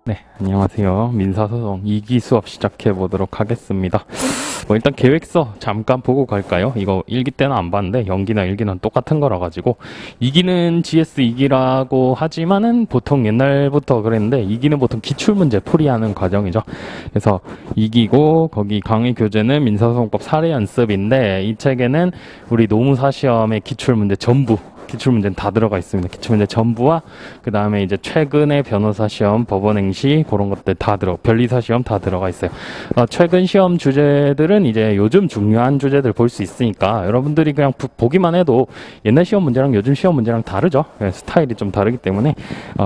네, 안녕하세요. 민사소송 2기 수업 시작해 보도록 하겠습니다. 일단 계획서 잠깐 보고 갈까요? 이거 1기 때는 안 봤는데 연기나 1기는 똑같은 거라 가지고 2기는 GS 2기라고 하지만은 보통 옛날부터 그랬는데 2기는 보통 기출문제 풀이하는 과정이죠. 그래서 2기고 거기 강의 교재는 민사소송법 사례 연습인데 이 책에는 우리 노무사 시험의 기출문제 전부 기출문제는 다 들어가 있습니다. 기출문제 전부와 그 다음에 이제 최근의 변호사 시험, 법원행시 그런 것들 다 변리사 시험 다 들어가 있어요. 최근 시험 주제들은 이제 요즘 중요한 주제들 볼 수 있으니까 여러분들이 그냥 보기만 해도 옛날 시험 문제랑 요즘 시험 문제랑 다르죠. 스타일이 좀 다르기 때문에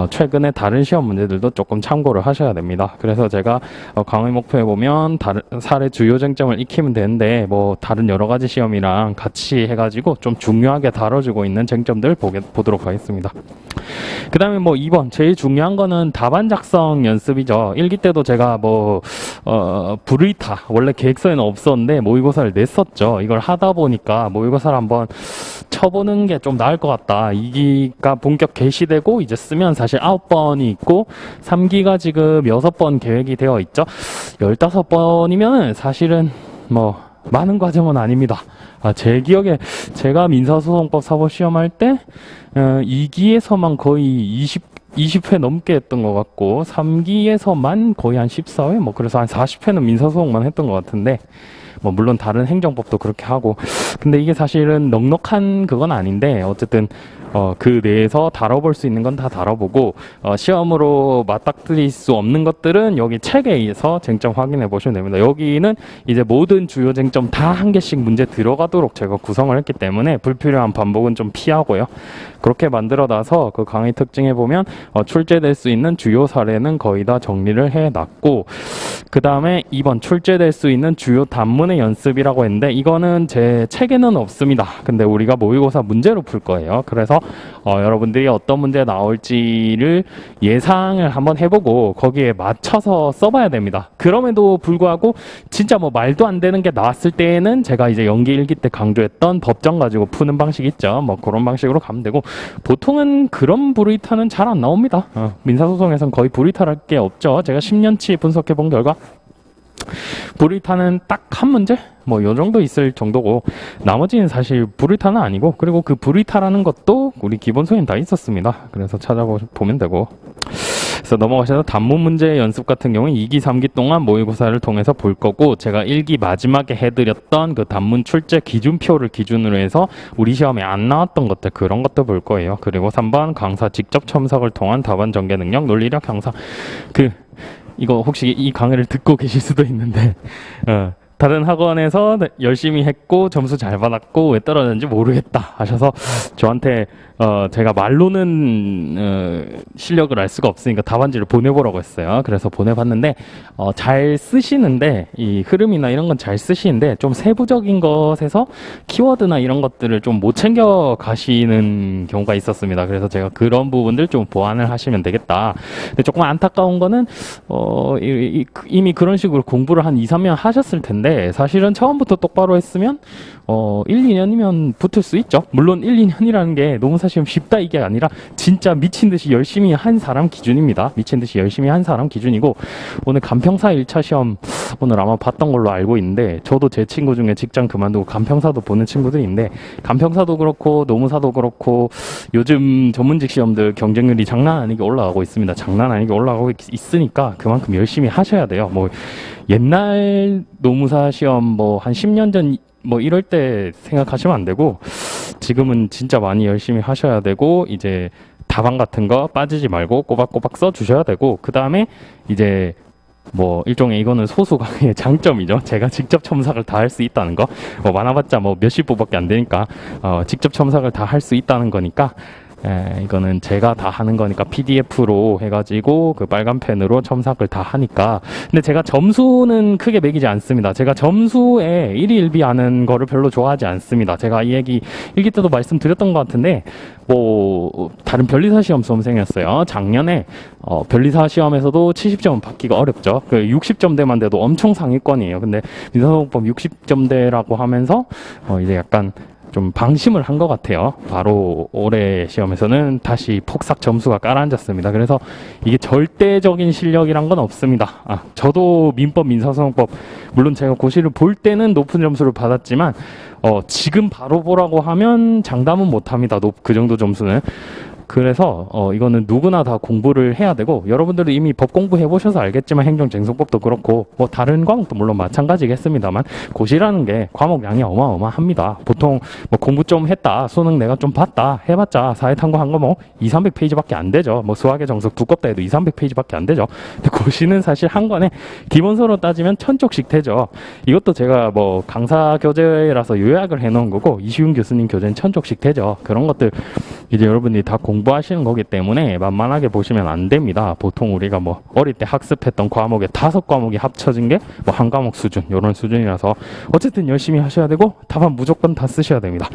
최근에 다른 시험 문제들도 조금 참고를 하셔야 됩니다. 그래서 제가 강의 목표에 보면 다른 사례 주요 쟁점을 익히면 되는데 뭐 다른 여러 가지 시험이랑 같이 해가지고 좀 중요하게 다뤄주고 있는 쟁점 점들 보도록 하겠습니다. 그 다음에 뭐 2번 제일 중요한 거는 답안 작성 연습이죠. 1기 때도 제가 불의타 원래 계획서에는 없었는데 모의고사를 냈었죠. 이걸 하다 보니까 모의고사를 한번 쳐보는 게 좀 나을 것 같다. 2기가 본격 개시되고 이제 쓰면 사실 9번이 있고 3기가 지금 6번 계획이 되어 있죠. 15번이면 사실은 뭐 많은 과정은 아닙니다. 제 기억에 제가 민사소송법 사법시험할 때 2기에서만 거의 20회 넘게 했던 것 같고 3기에서만 거의 한 14회 뭐 그래서 한 40회는 민사소송만 했던 것 같은데 뭐 물론 다른 행정법도 그렇게 하고 근데 이게 사실은 넉넉한 그건 아닌데 어쨌든 그 내에서 다뤄볼 수 있는 건 다 다뤄보고 시험으로 맞닥뜨릴 수 없는 것들은 여기 책에 의해서 쟁점 확인해 보시면 됩니다. 여기는 이제 모든 주요 쟁점 다 한 개씩 문제 들어가도록 제가 구성을 했기 때문에 불필요한 반복은 좀 피하고요. 그렇게 만들어 놔서 그 강의 특징에 보면 출제될 수 있는 주요 사례는 거의 다 정리를 해놨고 그 다음에 2번 출제될 수 있는 주요 단문의 연습이라고 했는데 이거는 제 책에는 없습니다. 근데 우리가 모의고사 문제로 풀 거예요. 그래서 여러분들이 어떤 문제 나올지를 예상을 한번 해보고 거기에 맞춰서 써봐야 됩니다. 그럼에도 불구하고 진짜 뭐 말도 안 되는 게 나왔을 때에는 제가 이제 연기 1기 때 강조했던 법정 가지고 푸는 방식 있죠. 뭐 그런 방식으로 가면 되고 보통은 그런 불이타는 잘 안 나옵니다. 민사소송에서는 거의 불이탈할 게 없죠. 제가 10년치 분석해 본 결과 불이타는 딱 한 문제? 뭐 요 정도 있을 정도고 나머지는 사실 불이타는 아니고 그리고 그 불이타라는 것도 우리 기본소에는 다 있었습니다. 그래서 찾아보면 되고 그래서 넘어가셔서 단문 문제 연습 같은 경우는 2기, 3기 동안 모의고사를 통해서 볼 거고 제가 1기 마지막에 해드렸던 그 단문 출제 기준표를 기준으로 해서 우리 시험에 안 나왔던 것들 그런 것도 볼 거예요. 그리고 3번 강사 직접 첨삭을 통한 답안 전개 능력, 논리력 향상 이거 혹시 이 강의를 듣고 계실 수도 있는데 다른 학원에서 열심히 했고 점수 잘 받았고 왜 떨어졌는지 모르겠다 하셔서 저한테 제가 말로는 실력을 알 수가 없으니까 답안지를 보내보라고 했어요. 그래서 보내봤는데 잘 쓰시는데 이 흐름이나 이런 건 잘 쓰시는데 좀 세부적인 것에서 키워드나 이런 것들을 좀 못 챙겨 가시는 경우가 있었습니다. 그래서 제가 그런 부분들 좀 보완을 하시면 되겠다. 근데 조금 안타까운 거는 이미 그런 식으로 공부를 한 2, 3년 하셨을 텐데 사실은 처음부터 똑바로 했으면 1, 2년이면 붙을 수 있죠. 물론 1, 2년이라는 게 노무사 시험 쉽다 이게 아니라 진짜 미친 듯이 열심히 한 사람 기준입니다. 미친 듯이 열심히 한 사람 기준이고 오늘 간평사 1차 시험 오늘 아마 봤던 걸로 알고 있는데 저도 제 친구 중에 직장 그만두고 간평사도 보는 친구들이 있는데 간평사도 그렇고 노무사도 그렇고 요즘 전문직 시험들 경쟁률이 장난 아니게 올라가고 있습니다. 장난 아니게 올라가고 있으니까 그만큼 열심히 하셔야 돼요. 뭐 옛날 노무사 시험 뭐 한 10년 전 뭐 이럴 때 생각하시면 안 되고 지금은 진짜 많이 열심히 하셔야 되고 이제 답안 같은 거 빠지지 말고 꼬박꼬박 써 주셔야 되고 그 다음에 이제 뭐 일종의 이거는 소수 강의의 장점이죠. 제가 직접 첨삭을 다 할 수 있다는 거. 뭐 많아봤자 뭐 몇십 부밖에 안 되니까 직접 첨삭을 다 할 수 있다는 거니까 이거는 제가 다 하는 거니까 PDF로 해가지고 그 빨간 펜으로 첨삭을 다 하니까 근데 제가 점수는 크게 매기지 않습니다. 제가 점수에 1위 1비 하는 거를 별로 좋아하지 않습니다. 제가 이 얘기 1기 때도 말씀드렸던 것 같은데 뭐 다른 변리사 시험 수험생이었어요. 작년에 변리사 시험에서도 70점은 받기가 어렵죠. 그 60점대만 돼도 엄청 상위권이에요. 근데 민사소송법 60점대라고 하면서 이제 약간 좀 방심을 한 것 같아요. 바로 올해 시험에서는 다시 폭삭 점수가 깔아앉았습니다. 그래서 이게 절대적인 실력이란 건 없습니다. 저도 민법, 민사소송법 물론 제가 고시를 볼 때는 높은 점수를 받았지만 지금 바로 보라고 하면 장담은 못합니다. 그 정도 점수는. 그래서 이거는 누구나 다 공부를 해야 되고, 여러분들도 이미 법 공부해 보셔서 알겠지만 행정쟁송법도 그렇고 뭐 다른 과목도 물론 마찬가지겠습니다만 고시라는 게 과목량이 어마어마합니다. 보통 뭐 공부 좀 했다, 수능 내가 좀 봤다 해봤자 사회탐구 한 거 뭐 200~300페이지밖에 안 되죠. 뭐 수학의 정석 두껍다 해도 200~300페이지밖에 안 되죠. 근데 고시는 사실 한 권에 기본서로 따지면 1000쪽씩 되죠. 이것도 제가 뭐 강사 교재라서 요약을 해놓은 거고, 이시훈 교수님 교재는 1000쪽씩 되죠. 그런 것들 이제 여러분들이 다 공부하시는 거기 때문에 만만하게 보시면 안 됩니다. 보통 우리가 뭐 어릴 때 학습했던 과목에 5과목이 합쳐진 게 뭐 한 과목 수준, 이런 수준이라서 어쨌든 열심히 하셔야 되고 답안 무조건 다 쓰셔야 됩니다.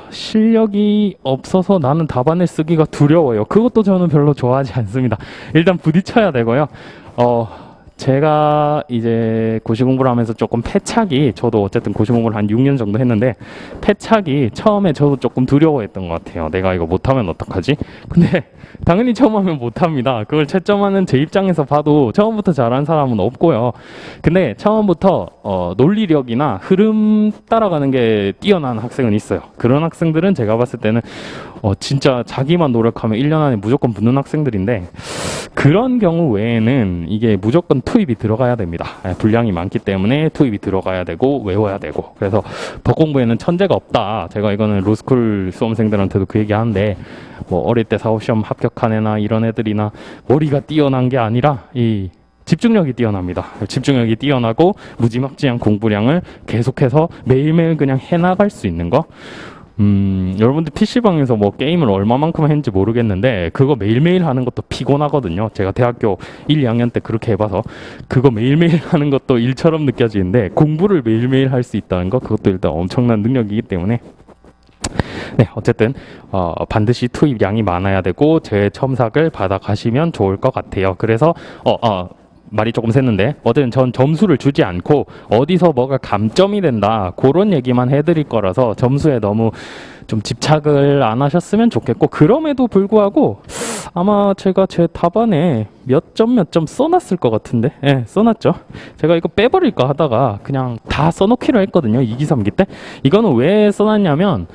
실력이 없어서 나는 답안을 쓰기가 두려워요. 그것도 저는 별로 좋아하지 않습니다. 일단 부딪혀야 되고요. 제가 이제 고시 공부를 하면서 조금 패착이, 저도 어쨌든 고시 공부를 한 6년 정도 했는데 패착이 처음에 저도 조금 두려워했던 것 같아요. 내가 이거 못하면 어떡하지? 근데 당연히 처음 하면 못합니다. 그걸 채점하는 제 입장에서 봐도 처음부터 잘하는 사람은 없고요. 근데 처음부터 논리력이나 흐름 따라가는 게 뛰어난 학생은 있어요. 그런 학생들은 제가 봤을 때는 진짜 자기만 노력하면 1년 안에 무조건 붙는 학생들인데, 그런 경우 외에는 이게 무조건 투입이 들어가야 됩니다. 분량이 많기 때문에 투입이 들어가야 되고 외워야 되고. 그래서 법 공부에는 천재가 없다. 제가 이거는 로스쿨 수험생들한테도 그 얘기 하는데, 뭐 어릴 때 사법시험 합격한 애나 이런 애들이나 머리가 뛰어난 게 아니라 이 집중력이 뛰어납니다. 집중력이 뛰어나고 무지막지한 공부량을 계속해서 매일매일 그냥 해나갈 수 있는 거. 여러분들 PC방에서 뭐 게임을 얼마만큼 했는지 모르겠는데 그거 매일매일 하는 것도 피곤하거든요. 제가 대학교 1, 2학년 때 그렇게 해봐서 그거 매일매일 하는 것도 일처럼 느껴지는데, 공부를 매일매일 할 수 있다는 거, 그것도 일단 엄청난 능력이기 때문에 네, 어쨌든 반드시 투입량이 많아야 되고 재첨삭을 받아가시면 좋을 것 같아요. 그래서 말이 조금 샜는데, 어쨌든 전 점수를 주지 않고 어디서 뭐가 감점이 된다 그런 얘기만 해드릴 거라서 점수에 너무 좀 집착을 안 하셨으면 좋겠고, 그럼에도 불구하고 아마 제가 제 답안에 몇 점 써놨을 것 같은데, 써놨죠. 제가 이거 빼버릴까 하다가 그냥 다 써놓기로 했거든요. 2기 3기 때. 이거는 왜 써놨냐면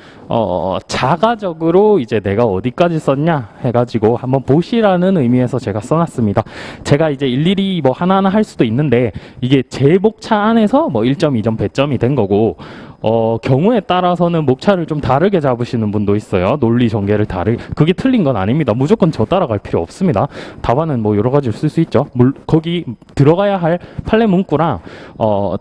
자가적으로 이제 내가 어디까지 썼냐 해가지고 한번 보시라는 의미에서 제가 써놨습니다. 제가 이제 일일이 뭐 하나하나 할 수도 있는데, 이게 제 목차 안에서 뭐 1점, 2점, 배점이 된 거고, 경우에 따라서는 목차를 좀 다르게 잡으시는 분도 있어요. 논리 전개를 그게 틀린 건 아닙니다. 무조건 저 따라갈 필요 없습니다. 답안은 뭐 여러 가지를 쓸 수 있죠. 거기 들어가야 할 판례 문구랑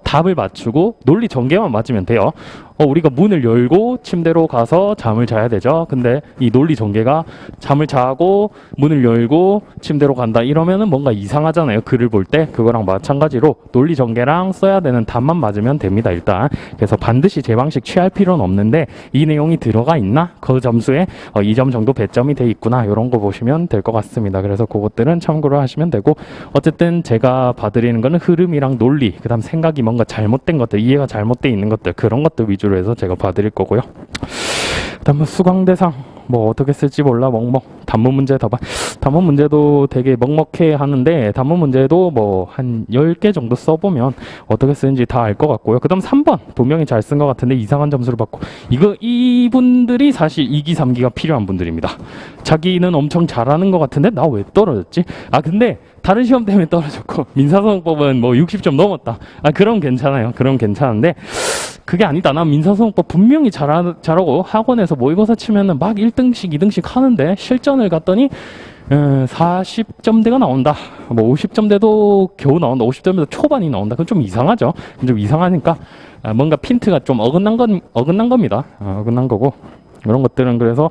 답을 맞추고 논리 전개만 맞으면 돼요. 우리가 문을 열고 침대로 가서 잠을 자야 되죠. 근데 이 논리 전개가 잠을 자고 문을 열고 침대로 간다 이러면은 뭔가 이상하잖아요. 글을 볼 때. 그거랑 마찬가지로 논리 전개랑 써야 되는 답만 맞으면 됩니다. 일단. 그래서 반드시 제 방식 취할 필요는 없는데, 이 내용이 들어가 있나? 그 점수에 2점 정도 배점이 돼 있구나. 이런 거 보시면 될 것 같습니다. 그래서 그것들은 참고를 하시면 되고, 어쨌든 제가 봐드리는 거는 흐름이랑 논리, 그 다음 생각이 뭔가 잘못된 것들, 이해가 잘못돼 있는 것들, 그런 것들 위주로 해서 제가 봐드릴 거고요. 그다음 수강 대상 뭐 어떻게 쓸지 몰라 단문 문제 단문 문제도 되게 먹먹해 하는데, 단문 문제도 뭐 한 10개 정도 써보면 어떻게 쓰는지 다 알 것 같고요. 그 다음 3번 분명히 잘 쓴 것 같은데 이상한 점수를 받고, 이분들이 사실 2기 3기가 필요한 분들입니다. 자기는 엄청 잘하는 것 같은데 나 왜 떨어졌지? 근데 다른 시험 때문에 떨어졌고, 민사소송법은 뭐 60점 넘었다. 그럼 괜찮아요. 그럼 괜찮은데 그게 아니다. 난 민사소송법 분명히 잘하고 학원에서 모의고사 치면은 막 1등씩 2등씩 하는데 실전을 갔더니 40점대가 나온다. 뭐 50점대도 겨우 나온다. 50점대도 초반이 나온다. 그건 좀 이상하죠. 좀 이상하니까 뭔가 핀트가 좀 어긋난 겁니다. 어긋난 거고, 이런 것들은 그래서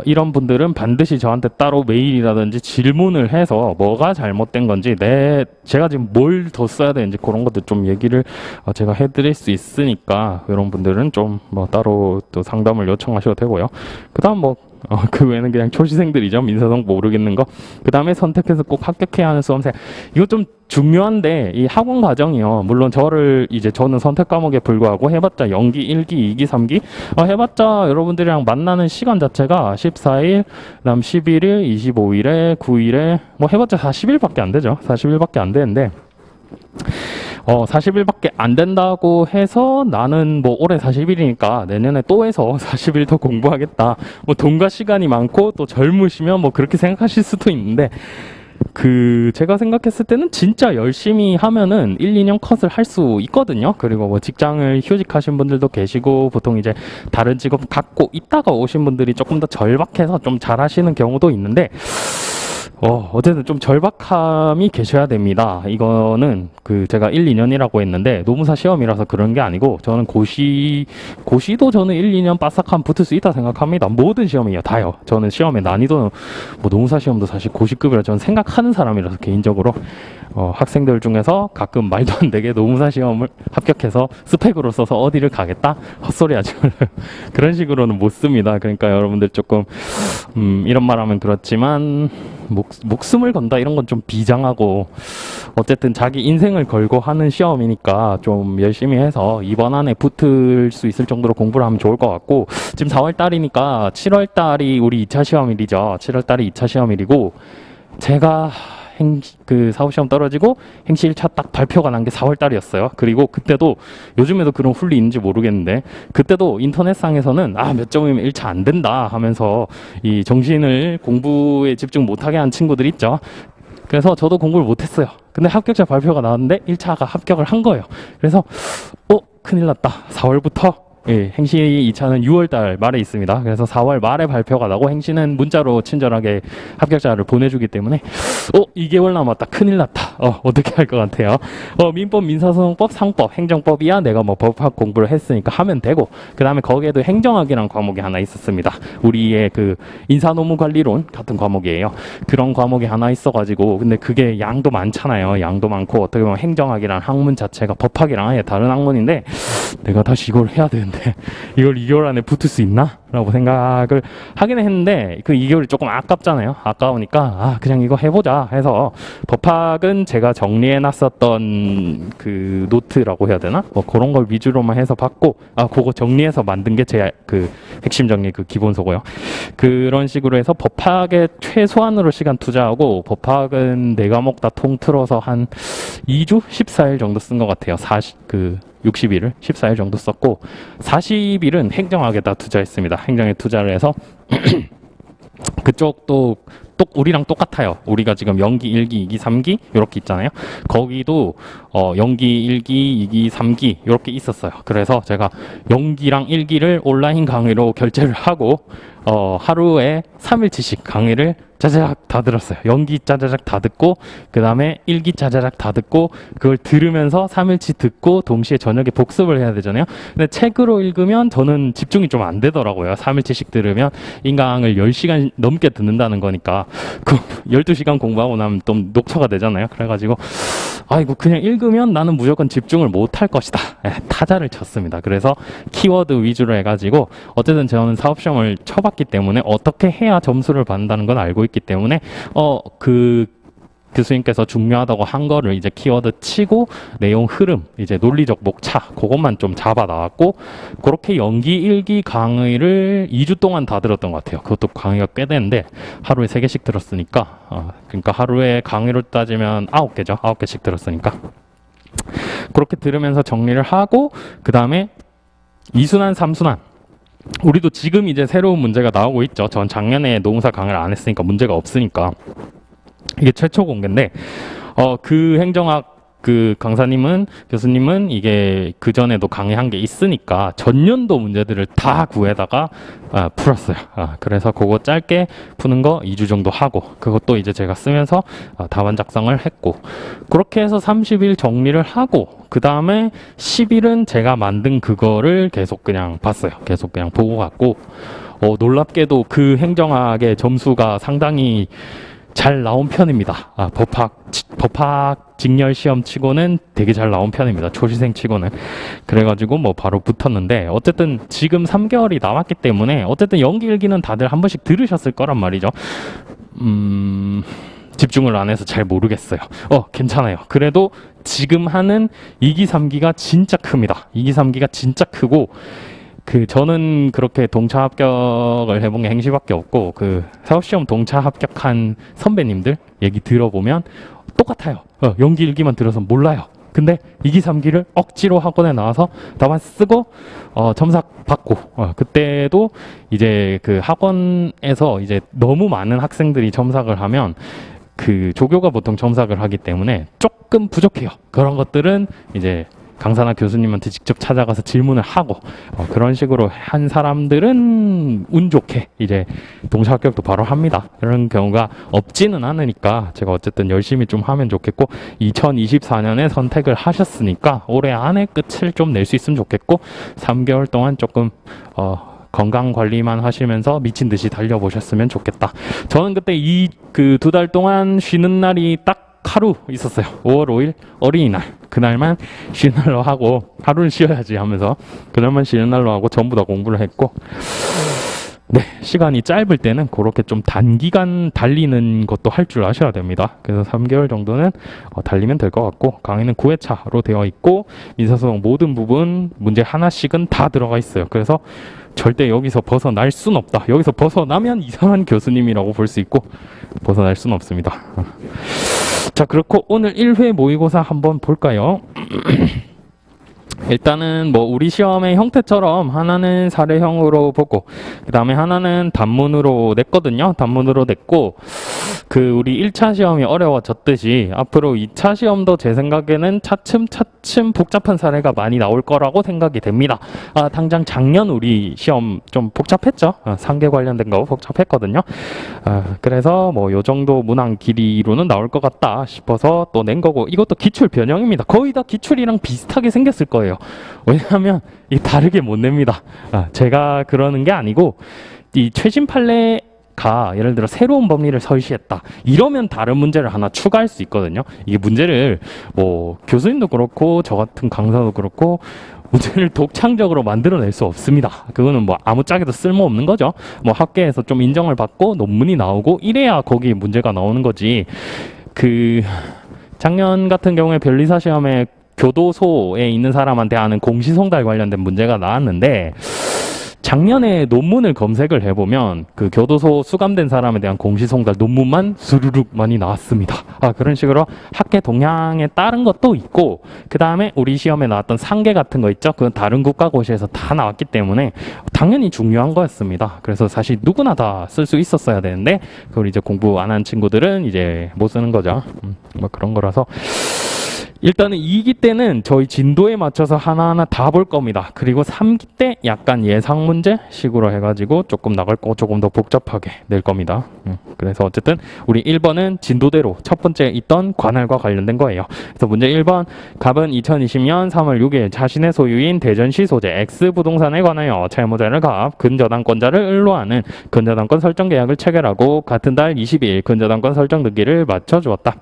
이런 분들은 반드시 저한테 따로 메일이라든지 질문을 해서 뭐가 잘못된 건지, 제가 지금 뭘 더 써야 되는지 그런 것들 좀 얘기를 제가 해드릴 수 있으니까, 이런 분들은 좀 뭐 따로 또 상담을 요청하셔도 되고요. 그 다음 뭐 그 외에는 그냥 초시생들이죠. 민사성 모르겠는 거. 그 다음에 선택해서 꼭 합격해야 하는 수험생. 이거 좀 중요한데, 이 학원 과정이요. 물론 저는 선택 과목에 불구하고 해봤자 연기 1기, 2기, 3기. 해봤자 여러분들이랑 만나는 시간 자체가 14일, 그 다음 11일, 25일에, 9일에, 뭐 해봤자 40일밖에 안 되죠. 40일밖에 안 되는데, 40일밖에 안 된다고 해서 나는 뭐 올해 40일이니까 내년에 또 해서 40일 더 공부하겠다. 뭐 돈과 시간이 많고 또 젊으시면 뭐 그렇게 생각하실 수도 있는데, 제가 생각했을 때는 진짜 열심히 하면은 1, 2년 컷을 할 수 있거든요. 그리고 뭐 직장을 휴직하신 분들도 계시고, 보통 이제 다른 직업 갖고 있다가 오신 분들이 조금 더 절박해서 좀 잘하시는 경우도 있는데, 어쨌든 좀 절박함이 계셔야 됩니다. 이거는 제가 1, 2년이라고 했는데 노무사 시험이라서 그런 게 아니고, 저는 고시도 저는 1, 2년 빠삭하면 붙을 수 있다 생각합니다. 모든 시험이요, 다요. 저는 시험의 난이도는 뭐 노무사 시험도 사실 고시급이라 저는 생각하는 사람이라서 개인적으로 학생들 중에서 가끔 말도 안 되게 노무사 시험을 합격해서 스펙으로 써서 어디를 가겠다? 헛소리 하지 말아요. 그런 식으로는 못 씁니다. 그러니까 여러분들 조금 이런 말 하면 그렇지만 목숨을 건다 이런 건 좀 비장하고, 어쨌든 자기 인생을 걸고 하는 시험이니까 좀 열심히 해서 이번 안에 붙을 수 있을 정도로 공부를 하면 좋을 것 같고, 지금 4월 달이니까 7월 달이 우리 2차 시험일이죠. 7월 달이 2차 시험일이고, 제가 사후시험 떨어지고 행시 1차 딱 발표가 난 게 4월 달이었어요. 그리고 그때도, 요즘에도 그런 훌리 있는지 모르겠는데, 그때도 인터넷상에서는 몇 점이면 1차 안 된다 하면서 이 정신을 공부에 집중 못하게 한 친구들 있죠. 그래서 저도 공부를 못했어요. 근데 합격자 발표가 나왔는데 1차가 합격을 한 거예요. 그래서 큰일 났다. 4월부터 행시 2차는 6월달 말에 있습니다. 그래서 4월 말에 발표가 나고, 행시는 문자로 친절하게 합격자를 보내주기 때문에 2개월 남았다. 큰일 났다. 어떻게 할 것 같아요? 민법, 민사소송법, 상법, 행정법이야 내가 뭐 법학 공부를 했으니까 하면 되고, 그 다음에 거기에도 행정학이라는 과목이 하나 있었습니다. 우리의 인사노무관리론 같은 과목이에요. 그런 과목이 하나 있어가지고, 근데 그게 양도 많잖아요. 양도 많고, 어떻게 보면 행정학이라는 학문 자체가 법학이랑 아예 다른 학문인데, 내가 다시 이걸 해야 되는데 이걸 2개월 안에 붙을 수 있나? 라고 생각을 하긴 했는데, 그 2개월이 조금 아깝잖아요. 아까우니까 그냥 이거 해보자 해서, 법학은 제가 정리해 놨었던 노트라고 해야 되나? 뭐 그런 걸 위주로만 해서 받고, 그거 정리해서 만든 게 제 핵심 정리 기본서고요. 그런 식으로 해서 법학에 최소한으로 시간 투자하고, 법학은 4과목 다 통틀어서 한 2주? 14일 정도 쓴 것 같아요. 60일을 14일 정도 썼고, 40일은 행정학에다 투자했습니다. 행정에 투자를 해서 그쪽도 우리랑 똑같아요. 우리가 지금 연기 1기, 2기, 3기 이렇게 있잖아요. 거기도 연기 1기, 2기, 3기 이렇게 있었어요. 그래서 제가 연기랑 1기를 온라인 강의로 결제를 하고 하루에 3일치씩 강의를 짜자작 다 들었어요. 연기 짜자작 다 듣고, 그 다음에 1기 짜자작 다 듣고, 그걸 들으면서 3일치 듣고 동시에 저녁에 복습을 해야 되잖아요. 근데 책으로 읽으면 저는 집중이 좀 안 되더라고요. 3일치씩 들으면 인강을 10시간 넘게 듣는다는 거니까 12시간 공부하고 나면 또 녹초가 되잖아요. 그래가지고 이거 그냥 읽으면 나는 무조건 집중을 못 할 것이다. 타자를 쳤습니다. 그래서 키워드 위주로 해가지고, 어쨌든 저는 사업시험을 쳐봤기 때문에 어떻게 해야 점수를 받는다는 건 알고 있기 때문에 교수님께서 중요하다고 한 거를 이제 키워드 치고, 내용 흐름, 이제 논리적 목차 그것만 좀 잡아 나왔고, 그렇게 연기 1기 강의를 2주 동안 다 들었던 것 같아요. 그것도 강의가 꽤 되는데 하루에 3개씩 들었으니까, 그러니까 하루에 강의로 따지면 9개죠. 9개씩 들었으니까. 그렇게 들으면서 정리를 하고, 그 다음에 2순환, 3순환. 우리도 지금 이제 새로운 문제가 나오고 있죠. 전 작년에 노무사 강의를 안 했으니까 문제가 없으니까. 이게 최초 공개인데, 행정학 교수님은 이게 그전에도 강의한 게 있으니까 전년도 문제들을 다 구해다가 풀었어요. 그래서 그거 짧게 푸는 거 2주 정도 하고, 그것도 이제 제가 쓰면서 답안 작성을 했고, 그렇게 해서 30일 정리를 하고, 그 다음에 10일은 제가 만든 그거를 계속 그냥 봤어요. 계속 그냥 보고 갔고, 놀랍게도 그 행정학의 점수가 상당히 잘 나온 편입니다. 법학 직렬 시험 치고는 되게 잘 나온 편입니다. 초시생 치고는. 그래가지고 뭐 바로 붙었는데 어쨌든 지금 3개월이 남았기 때문에 어쨌든 연기 일기는 다들 한 번씩 들으셨을 거란 말이죠. 집중을 안 해서 잘 모르겠어요. 괜찮아요. 그래도 지금 하는 2기, 3기가 진짜 큽니다. 2기, 3기가 진짜 크고 저는 그렇게 동차 합격을 해본 게 행시밖에 없고 사업시험 동차 합격한 선배님들 얘기 들어보면 똑같아요. 연기 일기만 들어서 몰라요. 근데 2기, 3기를 억지로 학원에 나와서 답안 쓰고 첨삭 받고 그때도 이제 학원에서 이제 너무 많은 학생들이 첨삭을 하면 조교가 보통 첨삭을 하기 때문에 조금 부족해요. 그런 것들은 이제 강사나 교수님한테 직접 찾아가서 질문을 하고 그런 식으로 한 사람들은 운 좋게 이제 동시에 합격도 바로 합니다. 그런 경우가 없지는 않으니까 제가 어쨌든 열심히 좀 하면 좋겠고 2024년에 선택을 하셨으니까 올해 안에 끝을 좀 낼 수 있으면 좋겠고 3개월 동안 조금 건강 관리만 하시면서 미친 듯이 달려보셨으면 좋겠다. 저는 그때 2달 동안 쉬는 날이 딱 하루 있었어요. 5월 5일 어린이날. 그날만 쉬는 날로 하고 하루는 쉬어야지 하면서 그날만 쉬는 날로 하고 전부 다 공부를 했고 네, 시간이 짧을 때는 그렇게 좀 단기간 달리는 것도 할 줄 아셔야 됩니다. 그래서 3개월 정도는 달리면 될 것 같고 강의는 9회차로 되어 있고 민사소송 모든 부분 문제 하나씩은 다 들어가 있어요. 그래서 절대 여기서 벗어날 순 없다. 여기서 벗어나면 이상한 교수님이라고 볼 수 있고 벗어날 순 없습니다. 자, 그렇고 오늘 1회 모의고사 한번 볼까요? 일단은 뭐 우리 시험의 형태처럼 하나는 사례형으로 보고 그 다음에 하나는 단문으로 냈거든요. 단문으로 냈고 우리 1차 시험이 어려워졌듯이 앞으로 2차 시험도 제 생각에는 차츰차츰 복잡한 사례가 많이 나올 거라고 생각이 됩니다. 당장 작년 우리 시험 좀 복잡했죠. 상계 관련된 거 복잡했거든요. 그래서 뭐 요 정도 문항 길이로는 나올 것 같다 싶어서 또 낸 거고 이것도 기출 변형입니다. 거의 다 기출이랑 비슷하게 생겼을 거예요. 왜냐하면 이 다르게 못 냅니다. 제가 그러는 게 아니고 이 최신 판례가 예를 들어 새로운 법리를 설시했다 이러면 다른 문제를 하나 추가할 수 있거든요. 이게 문제를 뭐 교수님도 그렇고 저 같은 강사도 그렇고 문제를 독창적으로 만들어낼 수 없습니다. 그거는 뭐 아무짝에도 쓸모없는 거죠. 뭐 학계에서 좀 인정을 받고 논문이 나오고 이래야 거기 문제가 나오는 거지. 작년 같은 경우에 변리사 시험에 교도소에 있는 사람한테 하는 공시송달 관련된 문제가 나왔는데 작년에 논문을 검색을 해보면 교도소 수감된 사람에 대한 공시송달 논문만 수르륵 많이 나왔습니다. 그런 식으로 학계 동향에 따른 것도 있고 그 다음에 우리 시험에 나왔던 상계 같은 거 있죠. 그건 다른 국가고시에서 다 나왔기 때문에 당연히 중요한 거였습니다. 그래서 사실 누구나 다 쓸 수 있었어야 되는데 그걸 이제 공부 안 한 친구들은 이제 못 쓰는 거죠. 뭐 그런 거라서 일단은 2기 때는 저희 진도에 맞춰서 하나하나 다 볼 겁니다. 그리고 3기 때 약간 예상 문제 식으로 해가지고 조금 나갈 거 조금 더 복잡하게 낼 겁니다. 그래서 어쨌든 우리 1번은 진도대로 첫 번째 있던 관할과 관련된 거예요. 그래서 문제 1번 갑은 2020년 3월 6일 자신의 소유인 대전시 소재 X부동산에 관하여 채무자를 갑 근저당권자를 을로하는 근저당권 설정 계약을 체결하고 같은 달 22일 근저당권 설정 등기를 맞춰주었다.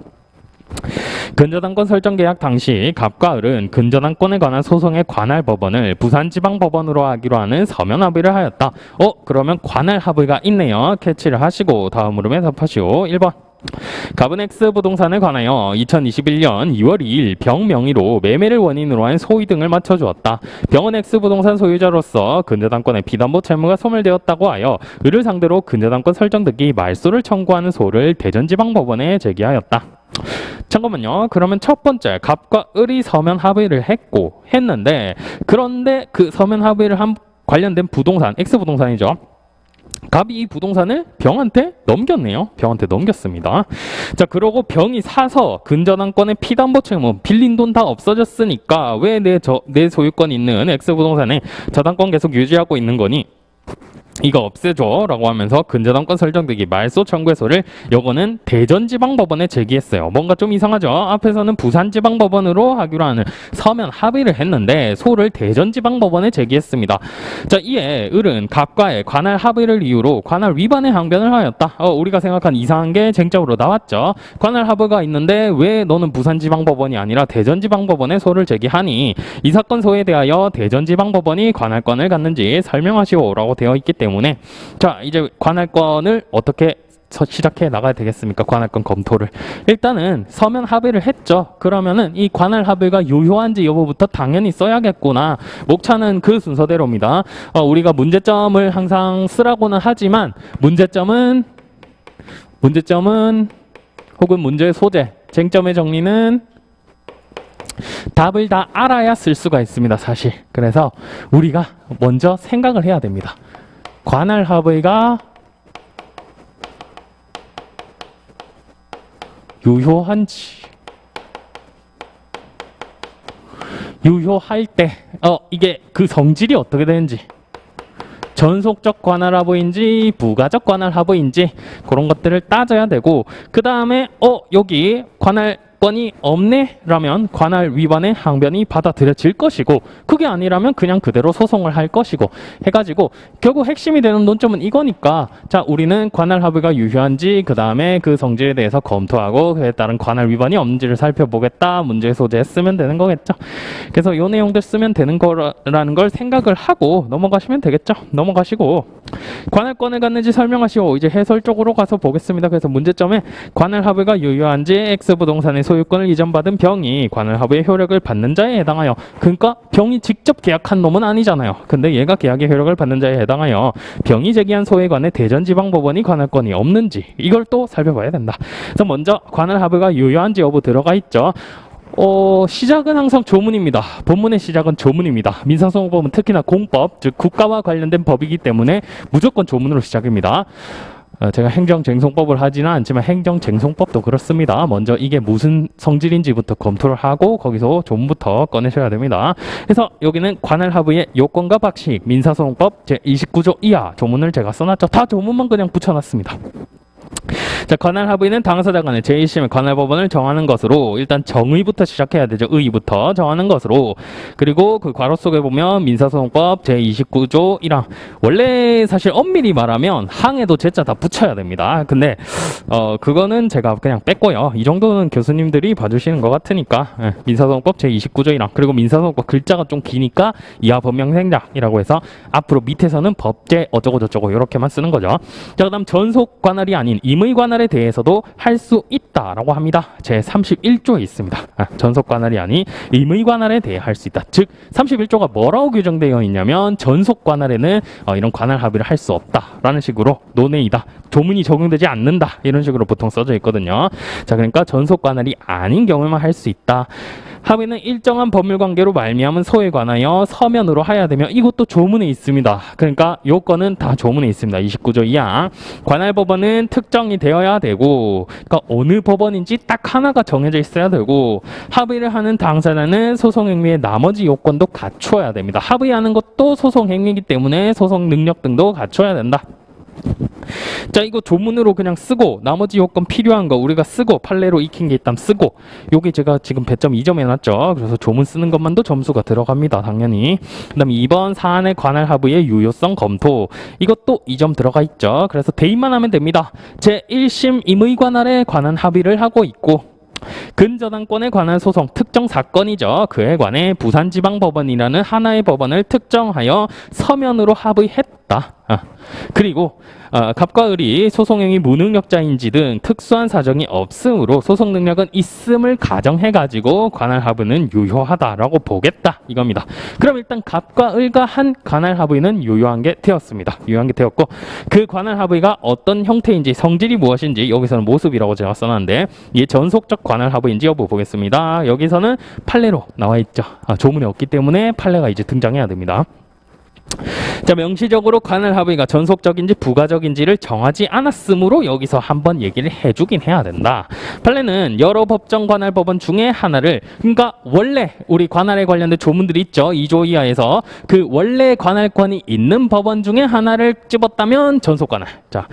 근저당권 설정 계약 당시 갑과 을은 근저당권에 관한 소송의 관할 법원을 부산지방법원으로 하기로 하는 서면 합의를 하였다. 그러면 관할 합의가 있네요. 캐치를 하시고 다음 물음에 답하시오. 1번 갑은 X부동산에 관하여 2021년 2월 2일 병 명의로 매매를 원인으로 한 소위 등을 맞춰주었다. 병은 X부동산 소유자로서 근저당권의 비담보 채무가 소멸되었다고 하여 을을 상대로 근저당권 설정 등기 말소를 청구하는 소를 대전지방법원에 제기하였다. 잠깐만요. 그러면 첫 번째 갑과 을이 서면 합의를 했는데 그런데 그 서면 합의를 한 관련된 부동산 X부동산이죠. 갑이 이 부동산을 병한테 넘겼네요. 병한테 넘겼습니다. 자, 그러고 병이 사서 근저당권의 피담보 채무 빌린 돈 다 없어졌으니까 왜 내 소유권 있는 X부동산에 저당권 계속 유지하고 있는 거니? 이거 없애줘 라고 하면서 근저당권 설정되기 말소 청구해소를 요거는 대전지방법원에 제기했어요. 뭔가 좀 이상하죠? 앞에서는 부산지방법원으로 하기로 하는 서면 합의를 했는데 소를 대전지방법원에 제기했습니다. 자, 이에 을은 갑과의 관할 합의를 이유로 관할 위반의 항변을 하였다. 우리가 생각한 이상한 게 쟁점으로 나왔죠. 관할 합의가 있는데 왜 너는 부산지방법원이 아니라 대전지방법원에 소를 제기하니? 이 사건 소에 대하여 대전지방법원이 관할권을 갖는지 설명하시오 라고 되어 있기 때문에 자, 이제 관할권을 어떻게 시작해 나가야 되겠습니까? 관할권 검토를. 일단은 서면 합의를 했죠. 그러면은 이 관할 합의가 유효한지 여부부터 당연히 써야겠구나. 목차는 그 순서대로입니다. 우리가 문제점을 항상 쓰라고는 하지만 문제점은 혹은 문제의 소재, 쟁점의 정리는 답을 다 알아야 쓸 수가 있습니다, 사실. 그래서 우리가 먼저 생각을 해야 됩니다. 관할 합의가 유효한지, 유효할 때 이게 그 성질이 어떻게 되는지, 전속적 관할 합의인지 부가적 관할 합의인지 그런 것들을 따져야 되고, 그 다음에 여기 관할권이 없네 라면 관할 위반의 항변이 받아들여질 것이고, 그게 아니라면 그냥 그대로 소송을 할 것이고 해가지고 결국 핵심이 되는 논점은 이거니까, 자, 우리는 관할 합의가 유효한지 그 다음에 그 성질에 대해서 검토하고 그에 따른 관할 위반이 없는지를 살펴보겠다. 문제 소재에 쓰면 되는 거겠죠. 그래서 요 내용들 쓰면 되는 거라는 걸 생각을 하고 넘어가시면 되겠죠. 넘어가시고 관할권을 갖는지 설명하시오. 이제 해설 쪽으로 가서 보겠습니다. 그래서 문제점에 관할 합의가 유효한지 X부동산의 소유권을 이전받은 병이 관할 합의의 효력을 받는 자에 해당하여, 그러니까 병이 직접 계약한 놈은 아니잖아요. 근데 얘가 계약의 효력을 받는 자에 해당하여 병이 제기한 소에 관해 대전지방법원이 관할권이 없는지 이걸 또 살펴봐야 된다. 그래서 먼저 관할 합의가 유효한지 여부 들어가 있죠. 시작은 항상 조문입니다. 본문의 시작은 조문입니다. 민사소송법은 특히나 공법, 즉 국가와 관련된 법이기 때문에 무조건 조문으로 시작입니다. 제가 행정쟁송법을 하지는 않지만 행정쟁송법도 그렇습니다. 먼저 이게 무슨 성질인지부터 검토를 하고 거기서 조문부터 꺼내셔야 됩니다. 그래서 여기는 관할 합의의 요건과 박식, 민사소송법 제29조 이하 조문을 제가 써놨죠. 다 조문만 그냥 붙여놨습니다. 자, 관할 합의는 당사자 간의 제1심의 관할법원을 정하는 것으로, 일단 정의부터 시작해야 되죠. 의부터 정하는 것으로. 그리고 그 괄호 속에 보면 민사소송법 제29조 1항. 원래 사실 엄밀히 말하면 항에도 제자 다 붙여야 됩니다. 근데 그거는 제가 그냥 뺐고요. 이 정도는 교수님들이 봐주시는 것 같으니까. 민사소송법 제29조 1항. 그리고 민사소송법 글자가 좀 기니까 이하 법명생략이라고 해서 앞으로 밑에서는 법제 어쩌고저쩌고 이렇게만 쓰는 거죠. 자, 그 다음 전속 관할이 아닌 임의 관할에 대해서도 할 수 있다라고 합니다. 제31조에 있습니다. 전속 관할이 아닌 임의 관할에 대해 할 수 있다. 즉 31조가 뭐라고 규정되어 있냐면 전속 관할에는 이런 관할 합의를 할 수 없다라는 식으로 논의이다. 조문이 적용되지 않는다. 이런 식으로 보통 써져 있거든요. 자, 그러니까 전속 관할이 아닌 경우에만 할 수 있다. 합의는 일정한 법률 관계로 말미암은 소에 관하여 서면으로 하여야 되며, 이것도 조문에 있습니다. 그러니까 요건은 다 조문에 있습니다. 29조 2항. 관할 법원은 특정이 되어야 되고, 그러니까 어느 법원인지 딱 하나가 정해져 있어야 되고, 합의를 하는 당사자는 소송 행위의 나머지 요건도 갖추어야 됩니다. 합의하는 것도 소송 행위이기 때문에 소송 능력 등도 갖춰야 된다. 자, 이거 조문으로 그냥 쓰고 나머지 요건 필요한 거 우리가 쓰고 판례로 익힌 게 있다면 쓰고, 요게 제가 지금 배점 2점 해놨죠. 그래서 조문 쓰는 것만도 점수가 들어갑니다. 당연히. 그 다음에 2번 사안의 관할 합의의 유효성 검토, 이것도 2점 들어가 있죠. 그래서 대입만 하면 됩니다. 제1심 임의 관할에 관한 합의를 하고 있고, 근저당권에 관한 소송, 특정 사건이죠. 그에 관해 부산지방법원이라는 하나의 법원을 특정하여 서면으로 합의했다. 그리고 갑과 을이 소송행위 무능력자인지 등 특수한 사정이 없으므로 소송 능력은 있음을 가정해가지고 관할 합의는 유효하다라고 보겠다, 이겁니다. 그럼 일단 갑과 을과 한 관할 합의는 유효한 게 되었습니다. 유효한 게 되었고, 그 관할 합의가 어떤 형태인지, 성질이 무엇인지 여기서는 모습이라고 제가 써놨는데, 이게 전속적 관할 합의인지 여부 보겠습니다. 여기서는 판례로 나와 있죠. 조문이 없기 때문에 판례가 이제 등장해야 됩니다. 자, 명시적으로 관할 합의가 전속적인지 부가적인지를 정하지 않았으므로 여기서 한번 얘기를 해주긴 해야 된다. 판례는 여러 법정 관할 법원 중에 하나를, 그러니까 원래 우리 관할에 관련된 조문들이 있죠. 2조 이하에서 그 원래 관할권이 있는 법원 중에 하나를 집었다면 전속 관할. 자,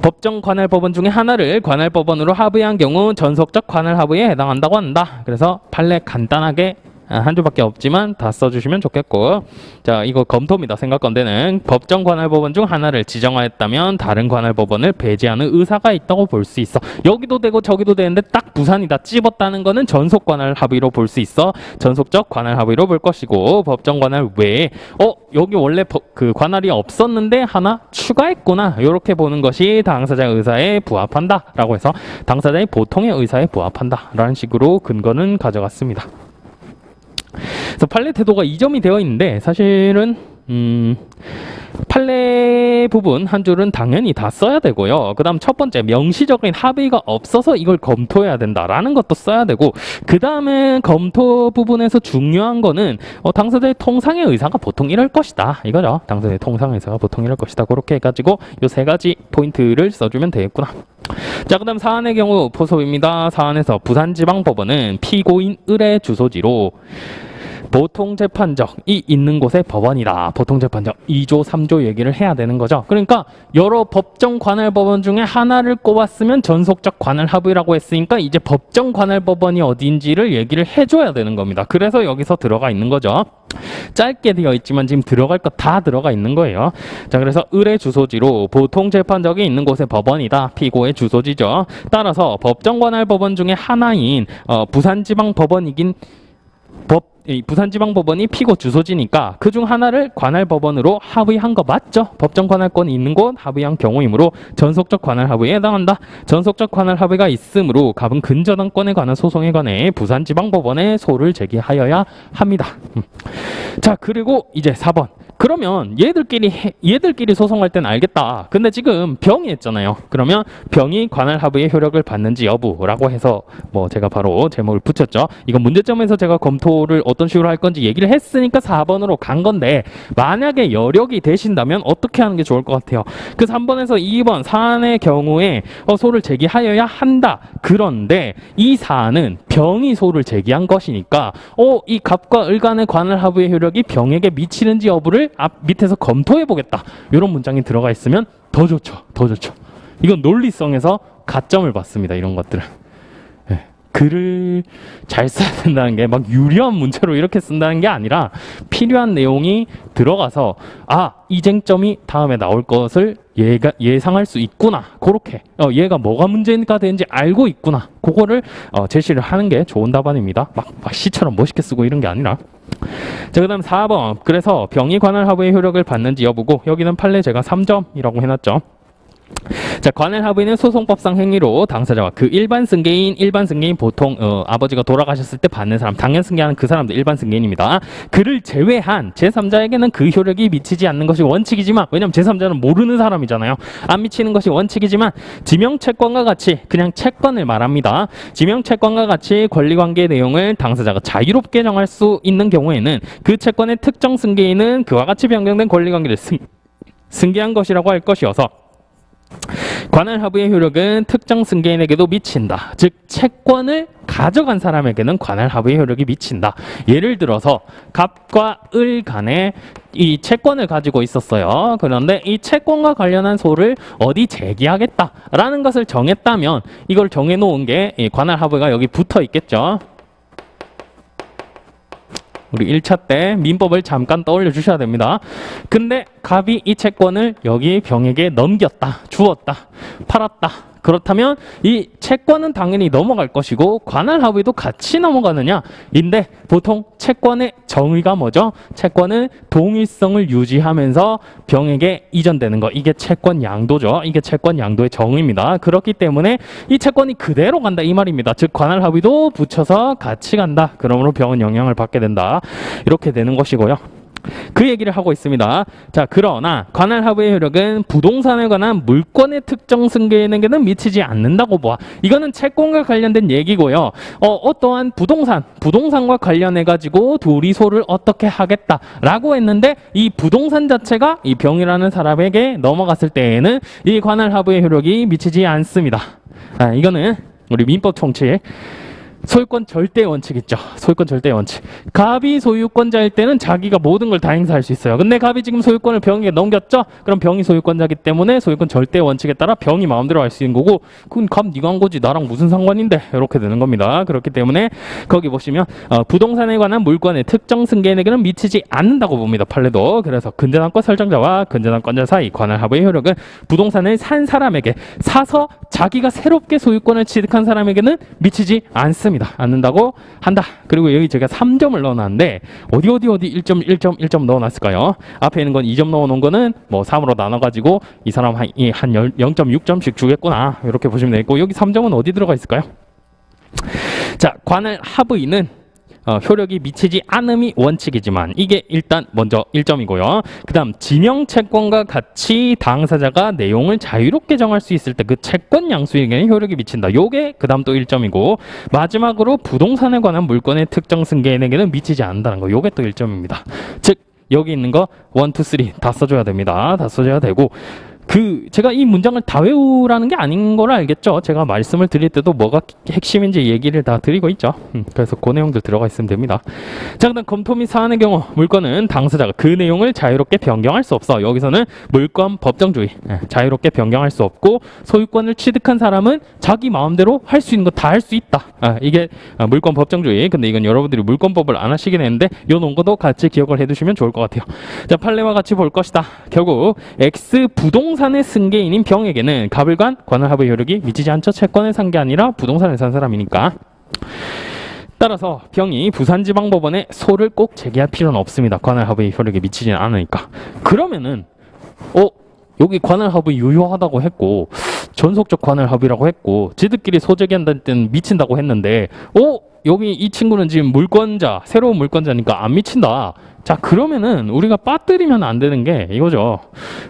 법정 관할 법원 중에 하나를 관할 법원으로 합의한 경우 전속적 관할 합의에 해당한다고 한다. 그래서 판례 간단하게 한 줄밖에 없지만 다 써주시면 좋겠고, 자, 이거 검토입니다. 생각건대는 법정 관할법원 중 하나를 지정하였다면 다른 관할법원을 배제하는 의사가 있다고 볼 수 있어. 여기도 되고 저기도 되는데 딱 부산이다 찝었다는 거는 전속 관할 합의로 볼 수 있어. 전속적 관할 합의로 볼 것이고, 법정 관할 외에 여기 원래 그 관할이 없었는데 하나 추가했구나, 이렇게 보는 것이 당사자의 의사에 부합한다 라고 해서 당사자의 보통의 의사에 부합한다 라는 식으로 근거는 가져갔습니다. 그래서 판례 태도가 2점이 되어 있는데, 사실은 판례 부분 한 줄은 당연히 다 써야 되고요. 그 다음 첫 번째, 명시적인 합의가 없어서 이걸 검토해야 된다라는 것도 써야 되고, 그 다음에 검토 부분에서 중요한 거는 당사자의 통상의 의사가 보통 이럴 것이다 이거죠. 당사자의 통상의 의사가 보통 이럴 것이다. 그렇게 해가지고 요 세 가지 포인트를 써주면 되겠구나. 자, 그 다음 사안의 경우 포섭입니다. 사안에서 부산지방법원은 피고인 을의 주소지로 보통재판적이 있는 곳의 법원이다. 보통재판적 2조 3조 얘기를 해야 되는 거죠. 그러니까 여러 법정 관할법원 중에 하나를 꼽았으면 전속적 관할합의라고 했으니까 이제 법정 관할법원이 어디인지를 얘기를 해줘야 되는 겁니다. 그래서 여기서 들어가 있는 거죠. 짧게 되어 있지만 지금 들어갈 거 다 들어가 있는 거예요. 자, 그래서 을의 주소지로 보통재판적이 있는 곳의 법원이다. 피고의 주소지죠. 따라서 법정 관할법원 중에 하나인 부산지방법원이긴 부산지방법원이 피고 주소지니까 그중 하나를 관할법원으로 합의한 거 맞죠? 법정 관할권이 있는 곳 합의한 경우이므로 전속적 관할합의에 해당한다. 전속적 관할합의가 있으므로 갑은 근저당권에 관한 소송에 관해 부산지방법원에 소를 제기하여야 합니다. 자, 그리고 이제 4번. 그러면 얘들끼리 소송할 땐 알겠다. 근데 지금 병이 했잖아요. 그러면 병이 관할 합의의 효력을 받는지 여부라고 해서 제가 바로 제목을 붙였죠. 이건 문제점에서 제가 검토를 어떤 식으로 할 건지 얘기를 했으니까 4번으로 간 건데, 만약에 여력이 되신다면 어떻게 하는 게 좋을 것 같아요. 그 3번에서 2번 사안의 경우에 소를 제기하여야 한다. 그런데 이 사안은 병이 소를 제기한 것이니까 이 갑과 을 간의 관할 합의의 효력이 병에게 미치는지 여부를 밑에서 검토해 보겠다. 이런 문장이 들어가 있으면 더 좋죠. 이건 논리성에서 가점을 받습니다. 이런 것들은. 글을 잘 써야 된다는 게 막 유리한 문체로 이렇게 쓴다는 게 아니라 필요한 내용이 들어가서 이 쟁점이 다음에 나올 것을 얘가 예상할 수 있구나. 그렇게 얘가 뭐가 문제가 되는지 알고 있구나. 그거를 제시를 하는 게 좋은 답안입니다. 막 시처럼 멋있게 쓰고 이런 게 아니라. 자, 그 다음 4번. 그래서 병이 관할 합의의 효력을 받는지 여부고, 여기는 판례 제가 3점이라고 해놨죠. 자, 관할 합의는 소송법상 행위로 당사자와 그 일반 승계인 보통 아버지가 돌아가셨을 때 받는 사람, 당연 승계하는 그 사람도 일반 승계인입니다. 그를 제외한 제3자에게는 그 효력이 미치지 않는 것이 원칙이지만, 왜냐면 제3자는 모르는 사람이잖아요. 안 미치는 것이 원칙이지만 지명채권과 같이, 그냥 채권을 말합니다. 지명채권과 같이 권리관계 내용을 당사자가 자유롭게 정할 수 있는 경우에는 그 채권의 특정 승계인은 그와 같이 변경된 권리관계를 승계한 것이라고 할 것이어서, 관할 합의의 효력은 특정 승계인에게도 미친다. 즉 채권을 가져간 사람에게는 관할 합의의 효력이 미친다. 예를 들어서 갑과 을 간에 이 채권을 가지고 있었어요. 그런데 이 채권과 관련한 소를 어디 제기하겠다라는 것을 정했다면, 이걸 정해놓은 게 관할 합의가 여기 붙어 있겠죠. 우리 1차 때 민법을 잠깐 떠올려 주셔야 됩니다. 근데 갑이 이 채권을 여기 병에게 넘겼다, 주었다, 팔았다. 그렇다면 이 채권은 당연히 넘어갈 것이고 관할 합의도 같이 넘어가느냐? 인데 보통 채권의 정의가 뭐죠? 채권은 동일성을 유지하면서 병에게 이전되는 거, 이게 채권 양도죠. 이게 채권 양도의 정의입니다. 그렇기 때문에 이 채권이 그대로 간다 이 말입니다. 즉 관할 합의도 붙여서 같이 간다. 그러므로 병은 영향을 받게 된다. 이렇게 되는 것이고요. 그 얘기를 하고 있습니다. 자, 그러나 관할 하부의 효력은 부동산에 관한 물권의 특정 승계에게는 미치지 않는다고 봐. 이거는 채권과 관련된 얘기고요. 어떠한 부동산과 관련해 가지고 둘이 소를 어떻게 하겠다라고 했는데 이 부동산 자체가 이 병이라는 사람에게 넘어갔을 때에는 이 관할 하부의 효력이 미치지 않습니다. 이거는 우리 민법 총칙 소유권 절대 원칙 있죠. 소유권 절대 원칙. 갑이 소유권자일 때는 자기가 모든 걸 다 행사할 수 있어요. 근데 갑이 지금 소유권을 병에게 넘겼죠? 그럼 병이 소유권자이기 때문에 소유권 절대 원칙에 따라 병이 마음대로 할 수 있는 거고, 그건 갑 네가 한 거지 나랑 무슨 상관인데, 이렇게 되는 겁니다. 그렇기 때문에 거기 보시면 부동산에 관한 물권의 특정 승계에게는 미치지 않는다고 봅니다. 판례도. 그래서 근저당권 설정자와 근저당권자 사이 관할 하부의 효력은 부동산을 산 사람에게, 사서 자기가 새롭게 소유권을 취득한 사람에게는 미치지 않습니다. 않는다고 한다. 그리고 여기 제가 3점을 넣어놨는데 어디 1점 넣어놨을까요? 앞에 있는 건 2점 넣어놓은 거는 뭐 3으로 나눠가지고 이 사람 한 0.6점씩 주겠구나, 이렇게 보시면 되겠고, 여기 3점은 어디 들어가 있을까요? 자, 관할 하부인은 효력이 미치지 않음이 원칙이지만 이게 일단 먼저 1점이고요. 그 다음 지명 채권과 같이 당사자가 내용을 자유롭게 정할 수 있을 때 그 채권 양수에게는 효력이 미친다. 요게 그 다음 또 1점이고, 마지막으로 부동산에 관한 물권의 특정 승계에게는 미치지 않는다는 거, 요게 또 1점입니다. 즉 여기 있는 거 1, 2, 3 다 써줘야 됩니다. 다 써줘야 되고, 제가 이 문장을 다 외우라는 게 아닌 걸 알겠죠? 제가 말씀을 드릴 때도 뭐가 핵심인지 얘기를 다 드리고 있죠. 그래서 그 내용들 들어가 있으면 됩니다. 자, 그다음 검토 및 사안의 경우 물권은 당사자가 그 내용을 자유롭게 변경할 수 없어. 여기서는 물권 법정주의, 자유롭게 변경할 수 없고, 소유권을 취득한 사람은 자기 마음대로 할 수 있는 거 다 할 수 있다. 이게 물권 법정주의. 근데 이건 여러분들이 물권법을 안 하시긴 했는데 요 논거도 같이 기억을 해두시면 좋을 것 같아요. 자, 판례와 같이 볼 것이다. 결국 X 부동산의 승계인인 병에게는 갑을 관 관할 하부의 효력이 미치지 않죠. 채권을 산 게 아니라 부동산을 산 사람이니까. 따라서 병이 부산지방법원에 소를 꼭 제기할 필요는 없습니다. 관할 하부의 효력이 미치지는 않으니까. 그러면은 여기 관할 합의 유효하다고 했고, 전속적 관할 합의라고 했고, 지들끼리 소제기한다는 때는 미친다고 했는데, 여기 이 친구는 지금 물권자, 새로운 물권자니까 안 미친다. 자, 그러면은 우리가 빠뜨리면 안 되는 게 이거죠.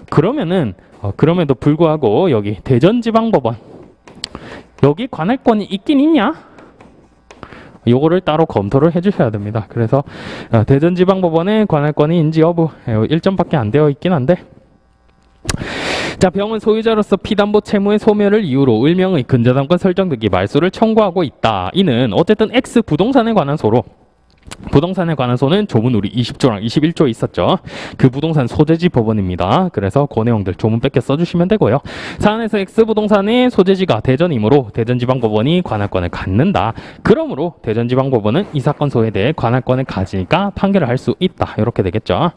그러면은 그럼에도 불구하고 여기 대전지방법원, 여기 관할권이 있긴 있냐? 요거를 따로 검토를 해주셔야 됩니다. 그래서 대전지방법원의 관할권이 인지 여부 1점밖에 안 되어 있긴 한데, 자, 병은 소유자로서 피담보 채무의 소멸을 이유로 을명의 근저당권 설정득이 말소를 청구하고 있다. 이는 어쨌든 X 부동산에 관한 소로, 부동산에 관한 소는 조문 우리 20조랑 21조에 있었죠. 그 부동산 소재지 법원입니다. 그래서 그 내용들 조문 뺏겨 써주시면 되고요. 사안에서 X 부동산의 소재지가 대전이므로 대전지방법원이 관할권을 갖는다. 그러므로 대전지방법원은 이 사건 소에 대해 관할권을 가지니까 판결을 할 수 있다. 이렇게 되겠죠.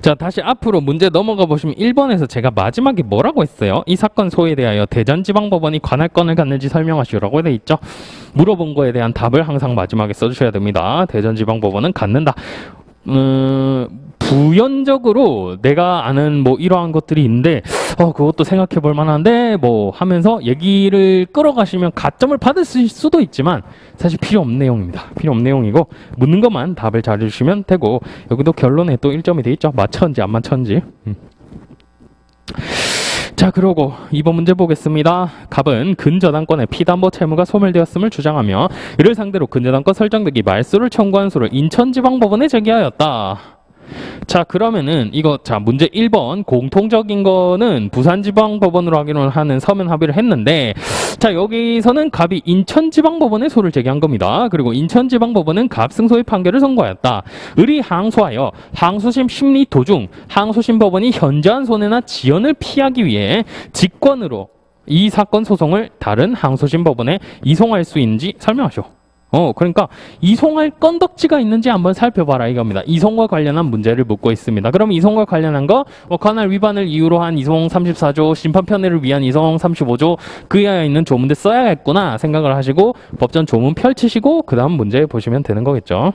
자, 다시 앞으로 문제 넘어가 보시면 1번에서 제가 마지막에 뭐라고 했어요? 이 사건 소에 대하여 대전지방법원이 관할권을 갖는지 설명하시라고 돼 있죠. 물어본 거에 대한 답을 항상 마지막에 써주셔야 됩니다. 대전지방법원은 갖는다. 부연적으로 내가 아는 뭐 이러한 것들이 있는데 그것도 생각해 볼 만한데 뭐 하면서 얘기를 끌어가시면 가점을 받으실 수도 있지만 사실 필요 없는 내용입니다. 필요 없는 내용이고, 묻는 것만 답을 잘 해주시면 되고, 여기도 결론에 또 1점이 돼 있죠. 맞췄는지 안 맞췄는지. 자, 그러고 2번 문제 보겠습니다. 갑은 근저당권의 피담보 채무가 소멸되었음을 주장하며 이를 상대로 근저당권 설정득이 말소를 청구한 소를 인천지방법원에 제기하였다. 자, 그러면은 이거, 자, 문제 1번 공통적인 거는 부산지방법원으로 하기로 하는 서면 합의를 했는데, 자, 여기서는 갑이 인천지방법원에 소를 제기한 겁니다. 그리고 인천지방법원은 갑 승소의 판결을 선고하였다. 을이 항소하여 항소심 심리 도중 항소심 법원이 현저한 손해나 지연을 피하기 위해 직권으로 이 사건 소송을 다른 항소심 법원에 이송할 수 있는지 설명하시오. 그러니까 이송할 건덕지가 있는지 한번 살펴봐라 이겁니다. 이송과 관련한 문제를 묻고 있습니다. 그럼 이송과 관련한 거, 관할 위반을 이유로 한 이송 34조, 심판 편의를 위한 이송 35조, 그 이하에 있는 조문들 써야겠구나 생각을 하시고 법전 조문 펼치시고 그 다음 문제 보시면 되는 거겠죠.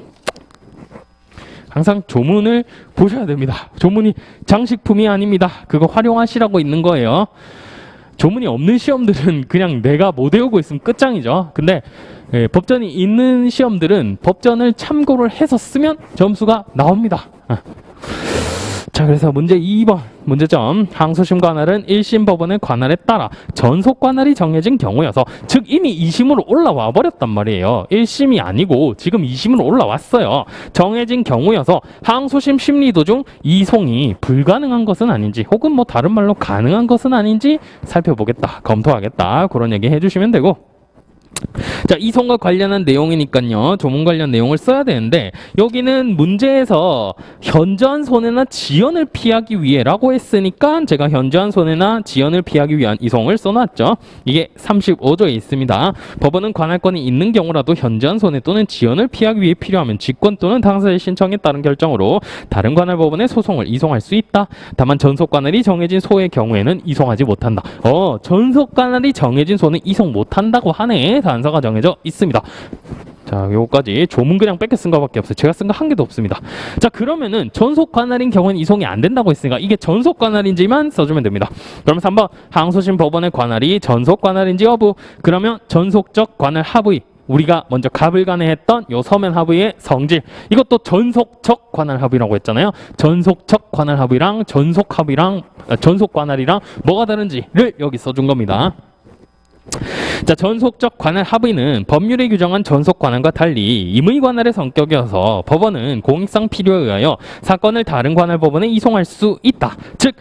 항상 조문을 보셔야 됩니다. 조문이 장식품이 아닙니다. 그거 활용하시라고 있는 거예요. 조문이 없는 시험들은 그냥 내가 못 외우고 있으면 끝장이죠. 근데 법전이 있는 시험들은 법전을 참고를 해서 쓰면 점수가 나옵니다. 자, 그래서 문제 2번 문제점. 항소심 관할은 1심 법원의 관할에 따라 전속 관할이 정해진 경우여서, 즉 이미 2심으로 올라와 버렸단 말이에요. 1심이 아니고 지금 2심으로 올라왔어요. 정해진 경우여서 항소심 심리 도중 이송이 불가능한 것은 아닌지, 혹은 뭐 다른 말로 가능한 것은 아닌지 살펴보겠다, 검토하겠다, 그런 얘기 해주시면 되고, 자, 이송과 관련한 내용이니까요, 조문 관련 내용을 써야 되는데, 여기는 문제에서 현저한 손해나 지연을 피하기 위해라고 했으니까 제가 현저한 손해나 지연을 피하기 위한 이송을 써놨죠. 이게 35조에 있습니다. 법원은 관할권이 있는 경우라도 현저한 손해 또는 지연을 피하기 위해 필요하면 직권 또는 당사자의 신청에 따른 결정으로 다른 관할법원에 소송을 이송할 수 있다. 다만 전속관할이 정해진 소의 경우에는 이송하지 못한다. 전속관할이 정해진 소는 이송 못한다고 하네. 단서가 정해져 있습니다. 자, 요거까지 조문 그냥 뺏겨 쓴 거밖에 없어요. 제가 쓴 거 한 개도 없습니다. 자, 그러면은 전속 관할인 경우는 이송이 안 된다고 했으니까 이게 전속 관할인지만 써주면 됩니다. 그러면 3번 항소심 법원의 관할이 전속 관할인지 여부. 그러면 전속적 관할 합의, 우리가 먼저 가불간에 했던 요 서면 합의의 성질, 이것도 전속적 관할 합의라고 했잖아요. 전속적 관할 합의랑 전속 합의랑 전속 관할이랑 뭐가 다른지를 여기 써준 겁니다. 자, 전속적 관할 합의는 법률에 규정한 전속 관할과 달리 임의 관할의 성격이어서 법원은 공익상 필요에 의하여 사건을 다른 관할 법원에 이송할 수 있다. 즉,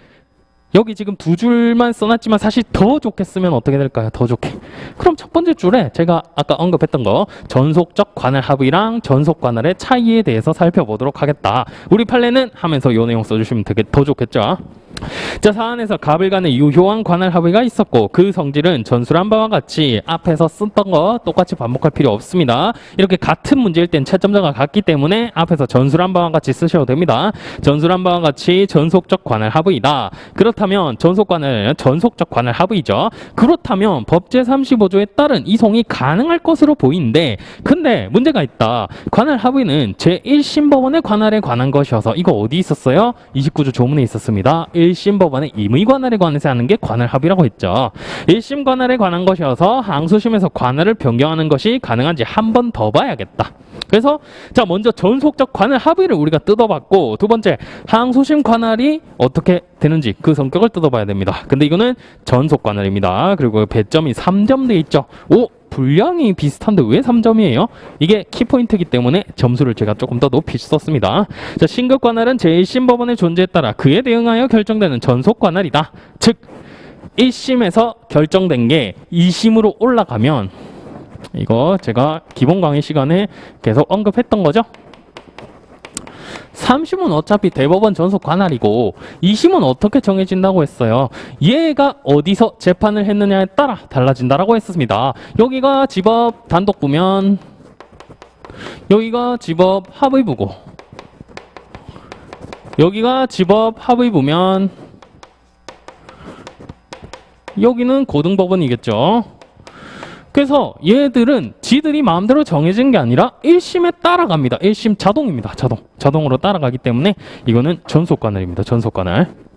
여기 지금 두 줄만 써놨지만 사실 더 좋게 쓰면 어떻게 될까요? 더 좋게. 그럼 첫 번째 줄에 제가 아까 언급했던 거 전속적 관할 합의랑 전속 관할의 차이에 대해서 살펴보도록 하겠다. 우리 판례는 하면서 요 내용 써주시면 되게 더 좋겠죠. 자, 사안에서 가불간에 유효한 관할 합의가 있었고 그 성질은 전술한 바와 같이 앞에서 썼던 거 똑같이 반복할 필요 없습니다. 이렇게 같은 문제일 땐 채점자가 같기 때문에 앞에서 전술한 바와 같이 쓰셔도 됩니다. 전술한 바와 같이 전속적 관할 합의이다. 그렇다면 전속적 관할 합의죠. 그렇다면 법 제35조에 따른 이송이 가능할 것으로 보이는데, 근데 문제가 있다. 관할 합의는 제1심 법원의 관할에 관한 것이어서, 이거 어디 있었어요? 29조 조문에 있었습니다. 1심 법원의 임의 관할에 관해서 하는 게 관할 합의라고 했죠. 1심 관할에 관한 것이어서 항소심에서 관할을 변경하는 것이 가능한지 한 번 더 봐야겠다. 그래서 자, 먼저 전속적 관할 합의를 우리가 뜯어봤고, 두 번째 항소심 관할이 어떻게 되는지 그 성격을 뜯어봐야 됩니다. 근데 이거는 전속 관할입니다. 그리고 배점이 3점 돼 있죠. 분량이 비슷한데 왜 3점이에요? 이게 키포인트이기 때문에 점수를 제가 조금 더 높이 썼습니다. 자, 신급 관할은 제1심 법원의 존재에 따라 그에 대응하여 결정되는 전속 관할이다. 즉 1심에서 결정된 게 2심으로 올라가면, 이거 제가 기본 강의 시간에 계속 언급했던 거죠. 3심은 어차피 대법원 전속 관할이고 2심은 어떻게 정해진다고 했어요? 얘가 어디서 재판을 했느냐에 따라 달라진다라고 했습니다. 여기가 지법 단독부면 여기가 지법 합의부고, 여기가 지법 합의부면 여기는 고등법원이겠죠. 그래서 얘들은 지들이 마음대로 정해진 게 아니라 1심에 따라갑니다. 1심 자동입니다. 자동으로 따라가기 때문에 이거는 전속관할입니다. 전속관할.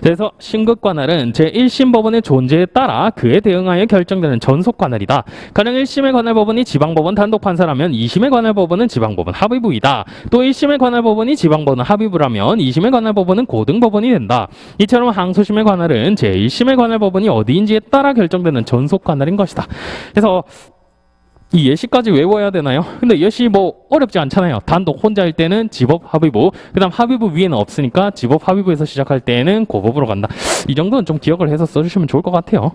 그래서 신급관할은 제1심 법원의 존재에 따라 그에 대응하여 결정되는 전속관할이다. 가령 1심의 관할법원이 지방법원 단독판사라면 2심의 관할법원은 지방법원 합의부이다. 또 1심의 관할법원이 지방법원 합의부라면 2심의 관할법원은 고등법원이 된다. 이처럼 항소심의 관할은 제1심의 관할법원이 어디인지에 따라 결정되는 전속관할인 것이다. 그래서 이 예시까지 외워야 되나요? 근데 예시 뭐 어렵지 않잖아요. 단독 혼자일 때는 지법 합의부, 그 다음 합의부 위에는 없으니까 지법 합의부에서 시작할 때는 고법으로 간다. 이 정도는 좀 기억을 해서 써주시면 좋을 것 같아요.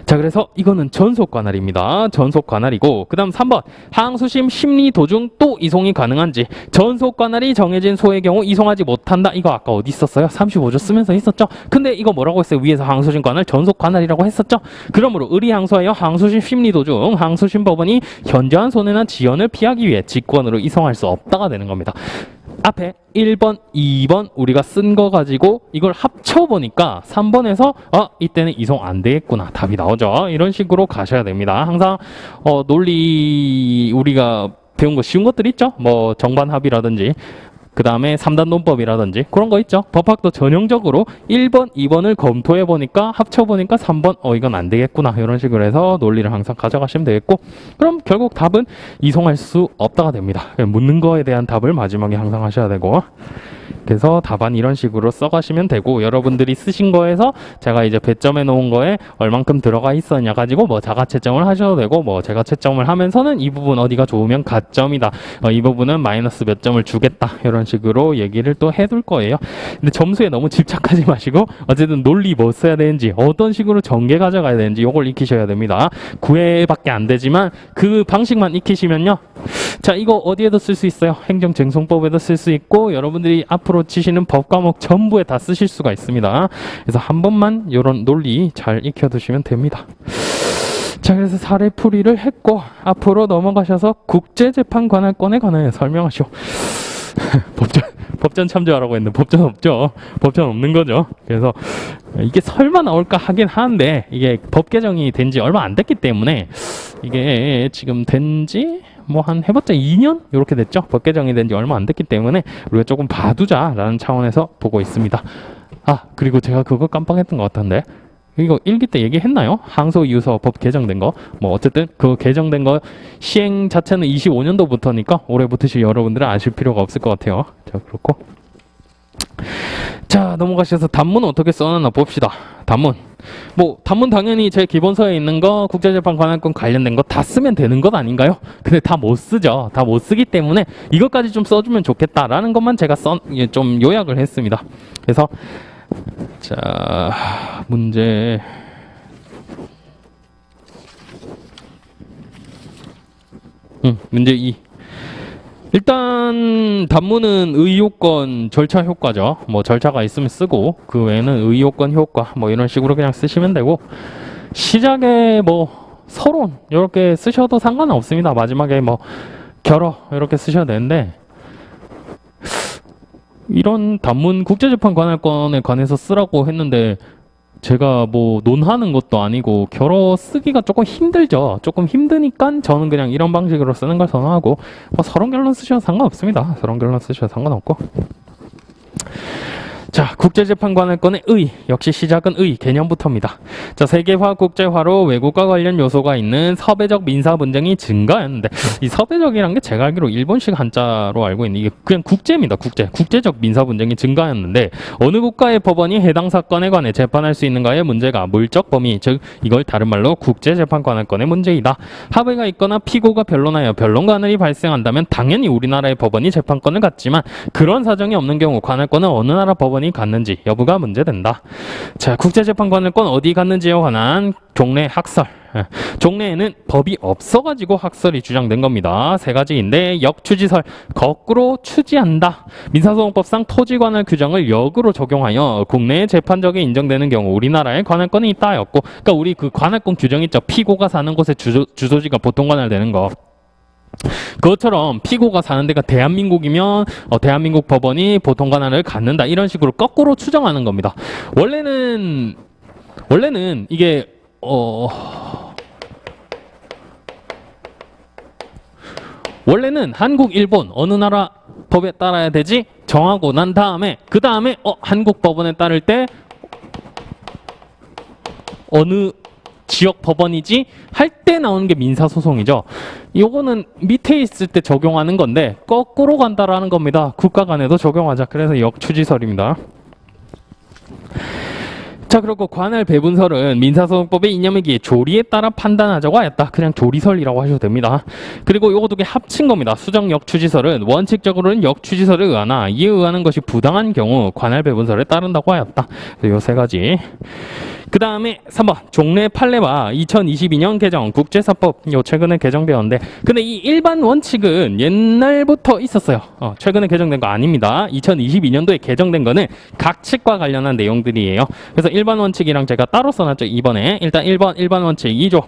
자, 그래서 이거는 전속관할입니다. 전속관할이고, 그 다음 3번 항소심 심리 도중 또 이송이 가능한지. 전속관할이 정해진 소의 경우 이송하지 못한다. 이거 아까 어디 있었어요? 35조 쓰면서 있었죠. 근데 이거 뭐라고 했어요? 위에서 항소심 관할 전속관할이라고 했었죠. 그러므로 의리항소하여 항소심 심리 도중 항소심 법원이 현저한 손해나 지연을 피하기 위해 직권으로 이송할 수 없다가 되는 겁니다. 앞에 1번, 2번 우리가 쓴 거 가지고 이걸 합쳐보니까 3번에서 이때는 이송 안 되겠구나, 답이 나오죠. 이런 식으로 가셔야 됩니다. 항상 논리 우리가 배운 거 쉬운 것들 있죠. 뭐 정반 합의라든지 그 다음에 3단 논법이라든지 그런 거 있죠. 법학도 전형적으로 1번, 2번을 검토해보니까 합쳐보니까 3번 이건 안 되겠구나 이런 식으로 해서 논리를 항상 가져가시면 되겠고, 그럼 결국 답은 이송할 수 없다가 됩니다. 묻는 거에 대한 답을 마지막에 항상 하셔야 되고, 그래서 답안 이런 식으로 써가시면 되고, 여러분들이 쓰신 거에서 제가 이제 배점해 놓은 거에 얼만큼 들어가 있었냐 가지고 뭐 자가 채점을 하셔도 되고, 뭐 제가 채점을 하면서는 이 부분 어디가 좋으면 가점이다, 이 부분은 마이너스 몇 점을 주겠다 이런 식으로 얘기를 또 해둘 거예요. 근데 점수에 너무 집착하지 마시고 어쨌든 논리 뭐 써야 되는지, 어떤 식으로 전개 가져가야 되는지 요걸 익히셔야 됩니다. 9회밖에 안 되지만 그 방식만 익히시면요, 자 이거 어디에도 쓸 수 있어요. 행정쟁송법에도 쓸 수 있고 여러분들이 앞으로 치시는 법 과목 전부에 다 쓰실 수가 있습니다. 그래서 한 번만 이런 논리 잘 익혀두시면 됩니다. 자, 그래서 사례풀이를 했고 앞으로 넘어가셔서 국제재판관할권에 관하여 설명하시오. 법전 참조하라고 했는데 법전 없죠. 법전 없는 거죠. 그래서 이게 설마 나올까 하긴 하는데, 이게 법 개정이 된 지 얼마 안 됐기 때문에, 이게 지금 된지 뭐 한 해봤자 2년? 이렇게 됐죠. 법 개정이 된 지 얼마 안 됐기 때문에 우리가 조금 봐두자라는 차원에서 보고 있습니다. 아, 그리고 제가 그거 깜빡했던 것 같은데, 이거 1기 때 얘기했나요? 항소이유서법 개정된 거. 뭐 어쨌든 그 개정된 거 시행 자체는 25년도부터니까 올해부터 여러분들은 아실 필요가 없을 것 같아요. 자, 그렇고, 자 넘어가셔서 단문 어떻게 써놨나 봅시다. 단문, 뭐 단문 당연히 제 기본서에 있는 거 국제재판관할권 관련된 거 다 쓰면 되는 것 아닌가요? 근데 다 못 쓰죠. 다 못 쓰기 때문에 이것까지 좀 써주면 좋겠다라는 것만 제가 좀 요약을 했습니다. 그래서 자, 문제 문제 2. 일단 단문은 의요건 절차 효과죠. 뭐 절차가 있으면 쓰고, 그 외에는 의요건 효과 뭐 이런 식으로 그냥 쓰시면 되고, 시작에 뭐 서론 이렇게 쓰셔도 상관은 없습니다. 마지막에 뭐 결어 이렇게 쓰셔야 되는데, 이런 단문 국제재판관할권에 관해서 쓰라고 했는데 제가 뭐 논하는 것도 아니고 결어 쓰기가 조금 힘들죠. 조금 힘드니까 저는 그냥 이런 방식으로 쓰는 걸 선호하고, 뭐 서론 결론 쓰셔도 상관없습니다. 서론 결론 쓰셔도 상관없고. 자, 국제재판관할권의 의, 역시 시작은 의, 개념부터입니다. 자, 세계화, 국제화로 외국과 관련 요소가 있는 섭외적 민사 분쟁이 증가했는데, 이 섭외적이란 게 제가 알기로 일본식 한자로 알고 있는, 이게 그냥 국제입니다. 국제적 민사 분쟁이 증가했는데, 어느 국가의 법원이 해당 사건에 관해 재판할 수 있는가의 문제가 물적 범위, 즉 이걸 다른 말로 국제재판관할권의 문제이다. 합의가 있거나 피고가 변론하여 변론관할이 발생한다면 당연히 우리나라의 법원이 재판권을 갖지만, 그런 사정이 없는 경우 관할권은 어느 나라 법원이 갖는지 여부가 문제된다. 자, 국제재판관할권 어디 갖는지에 관한 종래 학설. 종래에는 법이 없어가지고 학설이 주장된 겁니다. 세 가지인데, 역추지설, 거꾸로 추지한다. 민사소송법상 토지관할 규정을 역으로 적용하여 국내에 재판적에 인정되는 경우 우리나라에 관할권이 있다였고, 그러니까 우리 그 관할권 규정 있죠. 피고가 사는 곳의 주소지가 보통관할되는 거. 그것처럼 피고가 사는 데가 대한민국이면 대한민국 법원이 보통관할을 갖는다, 이런 식으로 거꾸로 추정하는 겁니다. 원래는 이게 원래는 한국, 일본 어느 나라 법에 따라야 되지 정하고 난 다음에 그 다음에 한국 법원에 따를 때 어느 지역 법원이지 할 때 나오는 게 민사소송이죠. 요거는 밑에 있을 때 적용하는 건데 거꾸로 간다라는 겁니다. 국가 간에도 적용하자. 그래서 역추지설입니다. 자, 그리고 관할 배분설은 민사소송법의 이념이기에 조리에 따라 판단하자고 하였다. 그냥 조리설이라고 하셔도 됩니다. 그리고 요거 두 개 합친 겁니다. 수정 역추지설은 원칙적으로는 역추지설에 의하나 이에 의하는 것이 부당한 경우 관할 배분설에 따른다고 하였다. 요 세 가지. 그 다음에 3번 종래 판례와 2022년 개정 국제사법, 요 최근에 개정되었는데, 근데 이 일반 원칙은 옛날부터 있었어요. 최근에 개정된 거 아닙니다. 2022년도에 개정된 거는 각 측과 관련한 내용들이에요. 그래서 일반 원칙이랑 제가 따로 써놨죠. 이번에 일단 1번 일반 원칙 2조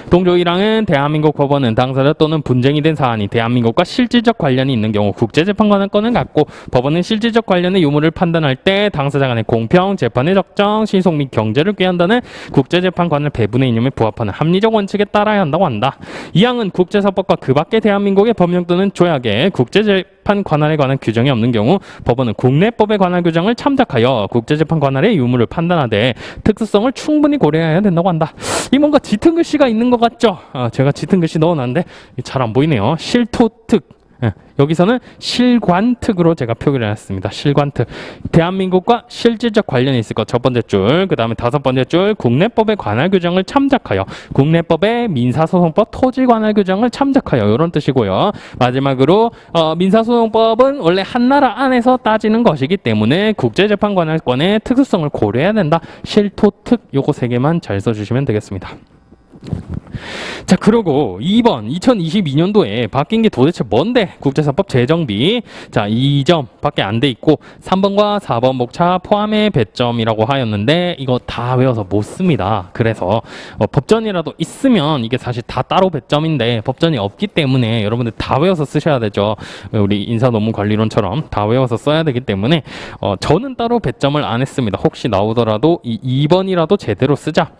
동조 1항은 대한민국 법원은 당사자 또는 분쟁이 된 사안이 대한민국과 실질적 관련이 있는 경우 국제재판관할권을 갖고, 법원은 실질적 관련의 유무를 판단할 때 당사자 간의 공평, 재판의 적정, 신속 및 경제를 한다는 국제재판 관할 배분의 이념에 부합하는 합리적 원칙에 따라야 한다고 한다. 이 항은 국제사법과 그 밖의 대한민국의 법령 또는 조약에 국제재판 관할에 관한 규정이 없는 경우 법원은 국내법에 관한 규정을 참작하여 국제재판 관할의 유무를 판단하되 특수성을 충분히 고려해야 된다고 한다. 이 뭔가 짙은 글씨가 있는 것 같죠? 제가 짙은 글씨 넣어놨는데 잘 안 보이네요. 실토특. 여기서는 실관특으로 제가 표기를 해놨습니다. 실관특. 대한민국과 실질적 관련이 있을 것. 첫 번째 줄, 그 다음에 다섯 번째 줄, 국내법에 관할 규정을 참작하여, 국내법의 민사소송법 토지 관할 규정을 참작하여, 이런 뜻이고요. 마지막으로 민사소송법은 원래 한 나라 안에서 따지는 것이기 때문에 국제재판 관할권의 특수성을 고려해야 된다. 실토특, 요거 세 개만 잘 써주시면 되겠습니다. 자, 그리고 2번 2022년도에 바뀐 게 도대체 뭔데? 국제사법 재정비. 자, 2점 밖에 안 돼 있고 3번과 4번 목차 포함의 배점이라고 하였는데 이거 다 외워서 못 씁니다. 그래서 법전이라도 있으면 이게 사실 다 따로 배점인데 법전이 없기 때문에 여러분들 다 외워서 쓰셔야 되죠. 우리 인사논문관리론처럼 다 외워서 써야 되기 때문에 저는 따로 배점을 안 했습니다. 혹시 나오더라도 이 2번이라도 제대로 쓰자.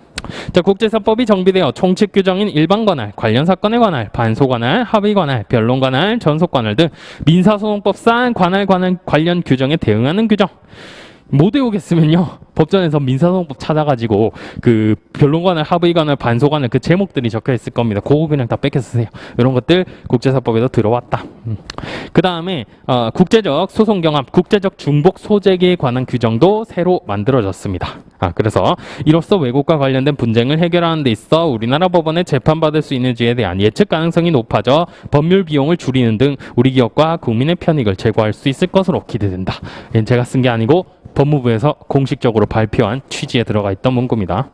자, 국제사법이 정비되어 총칙 규정인 일반관할, 관련 사건에 관할, 반소관할, 합의관할, 변론관할, 전속관할 등 민사소송법상 관련 규정에 대응하는 규정. 못 외우겠으면요, 법전에서 민사소송법 찾아가지고 그 변론관할, 합의관할, 반소관할 그 제목들이 적혀 있을 겁니다. 그거 그냥 다 뺏겨 쓰세요. 이런 것들 국제사법에도 들어왔다. 그 다음에 국제적 소송 경합, 국제적 중복 소재기에 관한 규정도 새로 만들어졌습니다. 그래서 이로써 외국과 관련된 분쟁을 해결하는 데 있어 우리나라 법원에 재판받을 수 있는지에 대한 예측 가능성이 높아져 법률 비용을 줄이는 등 우리 기업과 국민의 편익을 제고할 수 있을 것으로 기대된다. 제가 쓴 게 아니고 법무부에서 공식적으로 발표한 취지에 들어가 있던 문구입니다.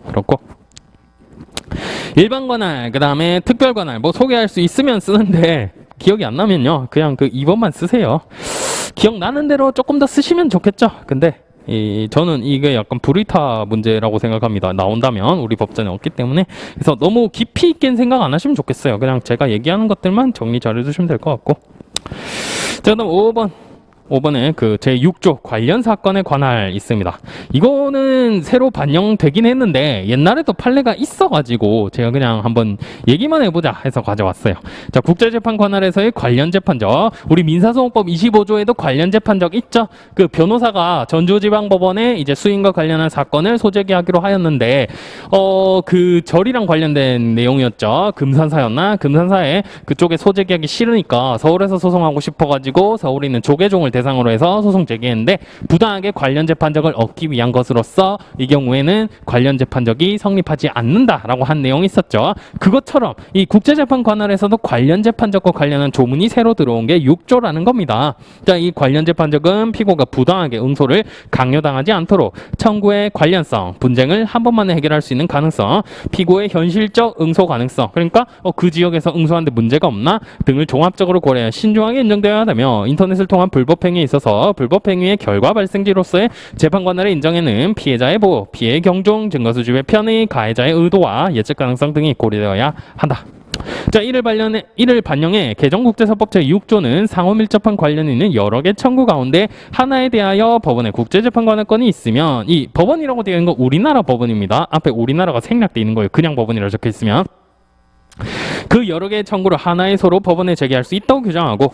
그렇고 일반관할, 그 다음에 특별관할 뭐 소개할 수 있으면 쓰는데 기억이 안 나면요 그냥 그 2번만 쓰세요. 기억나는 대로 조금 더 쓰시면 좋겠죠. 근데 저는 이게 약간 불의타 문제라고 생각합니다. 나온다면 우리 법전에 없기 때문에. 그래서 너무 깊이 있게 생각 안 하시면 좋겠어요. 그냥 제가 얘기하는 것들만 정리 잘 해주시면 될 것 같고. 자, 그다음 5번에 그 제6조 관련 사건에 관할 있습니다. 이거는 새로 반영되긴 했는데 옛날에도 판례가 있어가지고 제가 그냥 한번 얘기만 해보자 해서 가져왔어요. 자, 국제재판 관할에서의 관련 재판적. 우리 민사소송법 25조에도 관련 재판적 있죠. 그 변호사가 전주지방법원에 이제 수임과 관련한 사건을 소재기하기로 하였는데 그 절이랑 관련된 내용이었죠. 금산사였나? 금산사에 그쪽에 소재기하기 싫으니까 서울에서 소송하고 싶어가지고 서울에 있는 조계종을 대상으로 해서 소송 제기했는데 부당하게 관련 재판적을 얻기 위한 것으로서 이 경우에는 관련 재판적이 성립하지 않는다라고 한 내용이 있었죠. 그것처럼 이 국제재판 관할에서도 관련 재판적과 관련한 조문이 새로 들어온 게 6조라는 겁니다. 자, 이 관련 재판적은 피고가 부당하게 응소를 강요당하지 않도록 청구의 관련성, 분쟁을 한 번만에 해결할 수 있는 가능성, 피고의 현실적 응소 가능성, 그러니까 그 지역에서 응소하는데 문제가 없나 등을 종합적으로 고려해 신중하게 인정되어야 하며 인터넷을 통한 불법 행위에 있어서 불법 행위의 결과 발생지로서의 재판관할의 인정에는 피해자의 보호, 피해의 경종, 증거 수집의 편의, 가해자의 의도와 예측 가능성 등이 고려되어야 한다. 자, 이를 반영해 개정국제사법 제6조는 상호 밀접한 관련이 있는 여러 개 청구 가운데 하나에 대하여 법원의 국제재판관할권이 있으면, 이 법원이라고 되어 있는 건 우리나라 법원입니다. 앞에 우리나라가 생략되어 있는 거예요. 그냥 법원이라고 적혀 있으면 그 여러 개의 청구를 하나의 소로 법원에 제기할 수 있다고 규정하고,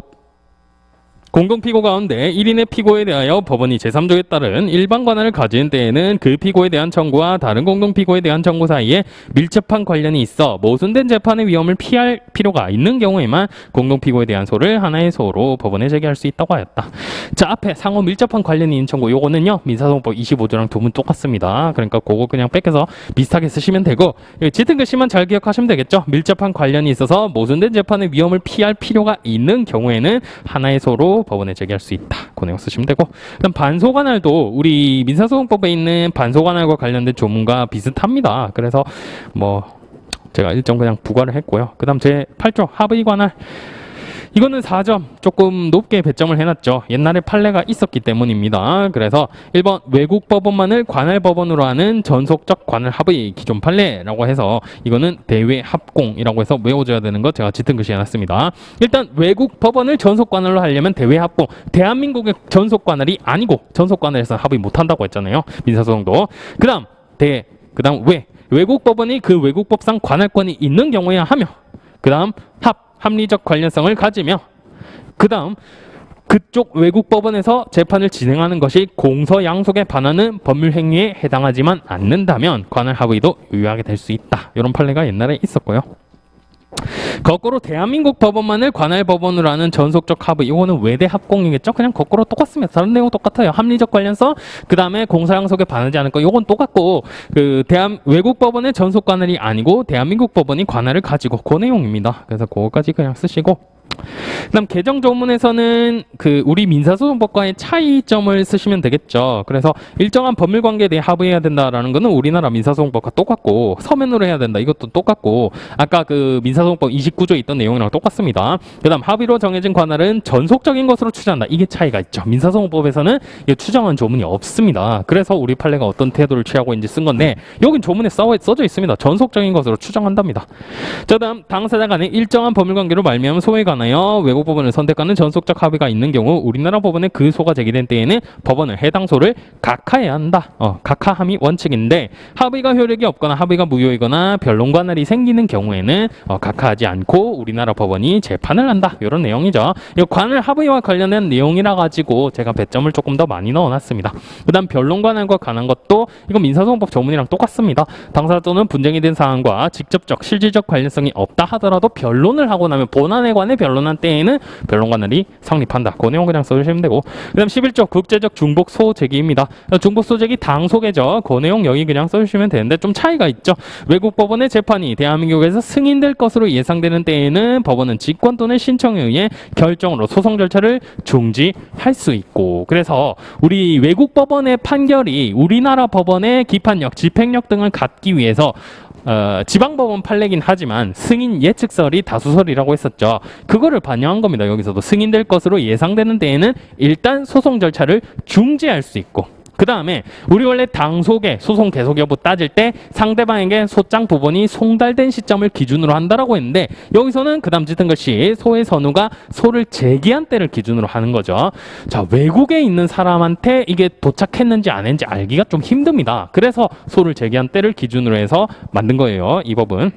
공동피고 가운데 1인의 피고에 대하여 법원이 제3조에 따른 일반 관할을 가진 때에는 그 피고에 대한 청구와 다른 공동피고에 대한 청구 사이에 밀접한 관련이 있어 모순된 재판의 위험을 피할 필요가 있는 경우에만 공동피고에 대한 소를 하나의 소로 법원에 제기할 수 있다고 하였다. 자, 앞에 상호 밀접한 관련이 있는 청구, 요거는요 민사소송법 25조랑 두문 똑같습니다. 그러니까 그거 그냥 뺏겨서 비슷하게 쓰시면 되고, 짙은 글씨만 잘 기억하시면 되겠죠. 밀접한 관련이 있어서 모순된 재판의 위험을 피할 필요가 있는 경우에는 하나의 소로 법원에 제기할 수 있다. 그 내용 쓰시면 되고, 그다음 반소관할도 우리 민사소송법에 있는 반소관할과 관련된 조문과 비슷합니다. 그래서 뭐 제가 일정 그냥 부과를 했고요. 그다음 제8조 합의관할, 이거는 4점 조금 높게 배점을 해놨죠. 옛날에 판례가 있었기 때문입니다. 그래서 1번 외국 법원만을 관할 법원으로 하는 전속적 관할 합의 기존 판례라고 해서 이거는 대외 합공이라고 해서 외워줘야 되는 거 제가 짙은 글씨 해놨습니다. 일단 외국 법원을 전속 관할로 하려면 대외 합공, 대한민국의 전속 관할이 아니고 전속 관할에서 합의 못한다고 했잖아요. 민사소송도. 그 다음 그 다음 외국 법원이 그 외국 법상 관할권이 있는 경우에야 하며, 그 다음 합리적 관련성을 가지며, 그 다음 그쪽 외국 법원에서 재판을 진행하는 것이 공서 양속에 반하는 법률 행위에 해당하지만 않는다면 관할 합의도 유효하게 될 수 있다. 이런 판례가 옛날에 있었고요. 거꾸로 대한민국 법원만을 관할 법원으로 하는 전속적 합의, 이거는 외대 합공이겠죠? 그냥 거꾸로 똑같습니다. 다른 내용 똑같아요. 합리적 관련성, 그 다음에 공사양속에 반하지 않을 거, 이건 똑같고, 외국 법원의 전속 관할이 아니고 대한민국 법원이 관할을 가지고 그 내용입니다. 그래서 그거까지 그냥 쓰시고, 그다음 개정 조문에서는 우리 민사소송법과의 차이점을 쓰시면 되겠죠. 그래서 일정한 법률 관계에 대해 합의해야 된다라는 거는 우리나라 민사소송법과 똑같고, 서면으로 해야 된다, 이것도 똑같고, 아까 민사소송법 29조에 있던 내용이랑 똑같습니다. 그다음 합의로 정해진 관할은 전속적인 것으로 추정한다, 이게 차이가 있죠. 민사소송법에서는 추정한 조문이 없습니다. 그래서 우리 판례가 어떤 태도를 취하고 있는지 쓴 건데, 여긴 조문에 써져 있습니다. 전속적인 것으로 추정한답니다. 그다음 당사자 간의 일정한 법률 관계로 말미암은 소에 관하여 외국 법원을 선택하는 전속적 합의가 있는 경우 우리나라 법원에 그 소가 제기된 때에는 법원은 해당 소를 각하해야 한다. 각하함이 원칙인데, 합의가 효력이 없거나 합의가 무효이거나 변론 관할이 생기는 경우에는 각하하지 않고 우리나라 법원이 재판을 한다. 이런 내용이죠. 이 관할 합의와 관련된 내용이라 가지고 제가 배점을 조금 더 많이 넣어놨습니다. 그다음 변론 관할과 관한 것도 이거 민사소송법 조문이랑 똑같습니다. 당사자 또는 분쟁이 된 사항과 직접적 실질적 관련성이 없다 하더라도 변론을 하고 나면 본안에 관해 변론한 때에는 변론 관할이 성립한다. 그 내용 그냥 써주시면 되고, 그 다음 11조 국제적 중복소 제기입니다. 중복소 제기 당소개죠. 그 내용 여기 그냥 써주시면 되는데 좀 차이가 있죠. 외국 법원의 재판이 대한민국에서 승인될 것으로 예상되는 때에는 법원은 직권 또는 신청에 의해 결정으로 소송 절차를 중지할 수 있고, 그래서 우리 외국 법원의 판결이 우리나라 법원의 기판력, 집행력 등을 갖기 위해서 지방법원 판례긴 하지만 승인 예측설이 다수설이라고 했었죠. 그거를 반영한 겁니다. 여기서도 승인될 것으로 예상되는 데에는 일단 소송 절차를 중지할 수 있고, 그 다음에 우리 원래 당소개, 소송 계속 여부 따질 때 상대방에게 소장 부분이 송달된 시점을 기준으로 한다라고 했는데, 여기서는 그 다음 짙은 것이 소의 선우가 소를 제기한 때를 기준으로 하는 거죠. 자, 외국에 있는 사람한테 이게 도착했는지 안 했는지 알기가 좀 힘듭니다. 그래서 소를 제기한 때를 기준으로 해서 만든 거예요, 이 법은.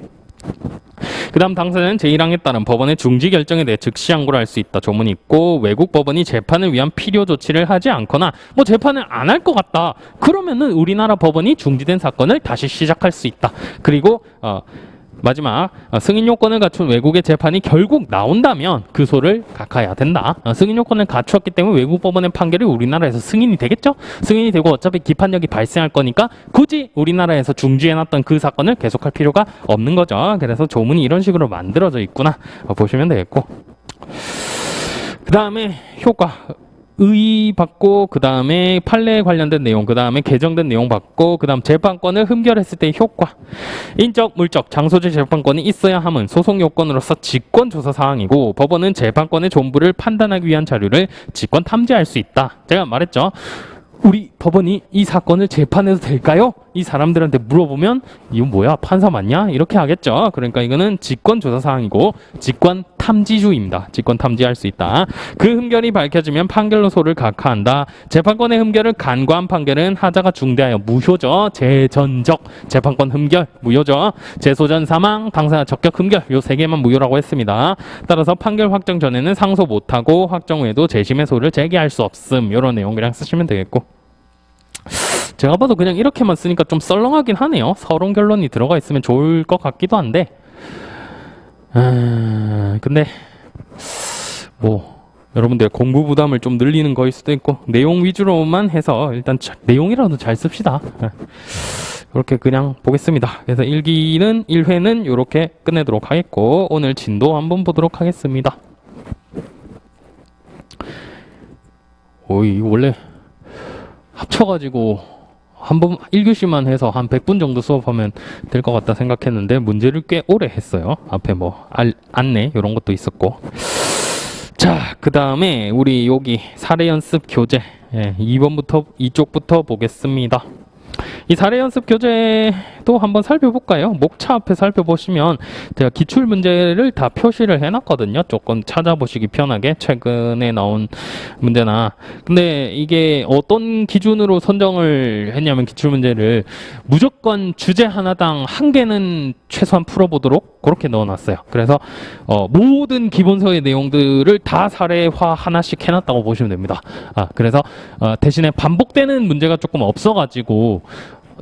그 다음 당사자는 제1항에 따른 법원의 중지 결정에 대해 즉시 항고를 할 수 있다 조문이 있고, 외국 법원이 재판을 위한 필요 조치를 하지 않거나 재판을 안 할 것 같다 그러면은 우리나라 법원이 중지된 사건을 다시 시작할 수 있다. 그리고 마지막 승인 요건을 갖춘 외국의 재판이 결국 나온다면 그 소를 각하해야 된다. 승인 요건을 갖추었기 때문에 외국 법원의 판결이 우리나라에서 승인이 되겠죠. 승인이 되고 어차피 기판력이 발생할 거니까 굳이 우리나라에서 중지해놨던 그 사건을 계속할 필요가 없는 거죠. 그래서 조문이 이런 식으로 만들어져 있구나 보시면 되겠고, 그 다음에 효과 의의 받고, 그 다음에 판례에 관련된 내용, 그 다음에 개정된 내용 받고, 그 다음 재판권을 흠결했을 때의 효과. 인적, 물적, 장소적 재판권이 있어야 함은 소송 요건으로서 직권 조사 사항이고, 법원은 재판권의 존부를 판단하기 위한 자료를 직권 탐지할 수 있다. 제가 말했죠. 우리 법원이 이 사건을 재판해도 될까요? 이 사람들한테 물어보면 이거 뭐야, 판사 맞냐? 이렇게 하겠죠. 그러니까 이거는 직권 조사 사항이고 직권 탐지주의입니다. 직권 탐지할 수 있다. 그 흠결이 밝혀지면 판결로 소를 각하한다. 재판권의 흠결을 간과한 판결은 하자가 중대하여 무효죠. 재전적 재판권 흠결 무효죠. 재소전 사망, 당사자 적격 흠결, 요 세 개만 무효라고 했습니다. 따라서 판결 확정 전에는 상소 못하고 확정 후에도 재심의 소를 제기할 수 없음. 이런 내용 그냥 쓰시면 되겠고, 제가 봐도 그냥 이렇게만 쓰니까 좀 썰렁하긴 하네요. 서론 결론이 들어가 있으면 좋을 것 같기도 한데, 근데 여러분들 공부 부담을 좀 늘리는 거일 수도 있고, 내용 위주로만 해서 일단 내용이라도 잘 씁시다. 그렇게 그냥 보겠습니다. 그래서 1회는 이렇게 끝내도록 하겠고, 오늘 진도 한번 보도록 하겠습니다. 원래 합쳐가지고 한번 1교시만 해서 한 100분 정도 수업하면 될 것 같다 생각했는데 문제를 꽤 오래 했어요. 앞에 안내 이런 것도 있었고. 자, 그 다음에 우리 여기 사례 연습 교재 2번부터 이쪽부터 보겠습니다. 이 사례 연습 교재도 문제도 한번 살펴볼까요? 목차 앞에 살펴보시면 제가 기출 문제를 다 표시를 해놨거든요. 조금 찾아보시기 편하게 최근에 나온 문제나. 근데 이게 어떤 기준으로 선정을 했냐면 기출 문제를 무조건 주제 하나당 한 개는 최소한 풀어보도록 그렇게 넣어놨어요. 그래서 모든 기본서의 내용들을 다 사례화 하나씩 해놨다고 보시면 됩니다. 그래서 대신에 반복되는 문제가 조금 없어가지고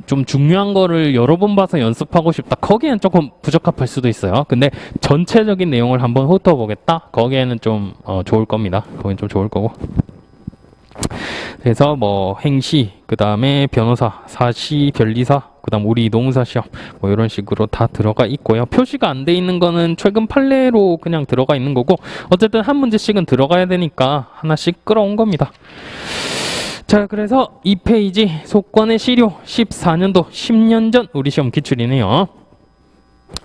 좀 중요한 거를 여러 번 봐서 연습하고 싶다. 거기에는 조금 부적합할 수도 있어요. 근데 전체적인 내용을 한번 훑어보겠다. 거기에는 좀 좋을 겁니다. 거기는 좀 좋을 거고. 그래서 뭐 행시, 그 다음에 변호사, 사시, 변리사, 그 다음 우리 동사 시험 뭐 이런 식으로 다 들어가 있고요. 표시가 안 돼 있는 거는 최근 판례로 그냥 들어가 있는 거고 어쨌든 한 문제씩은 들어가야 되니까 하나씩 끌어온 겁니다. 자, 그래서 이 페이지 속권의 시료 14년도 10년 전 우리 시험 기출이네요.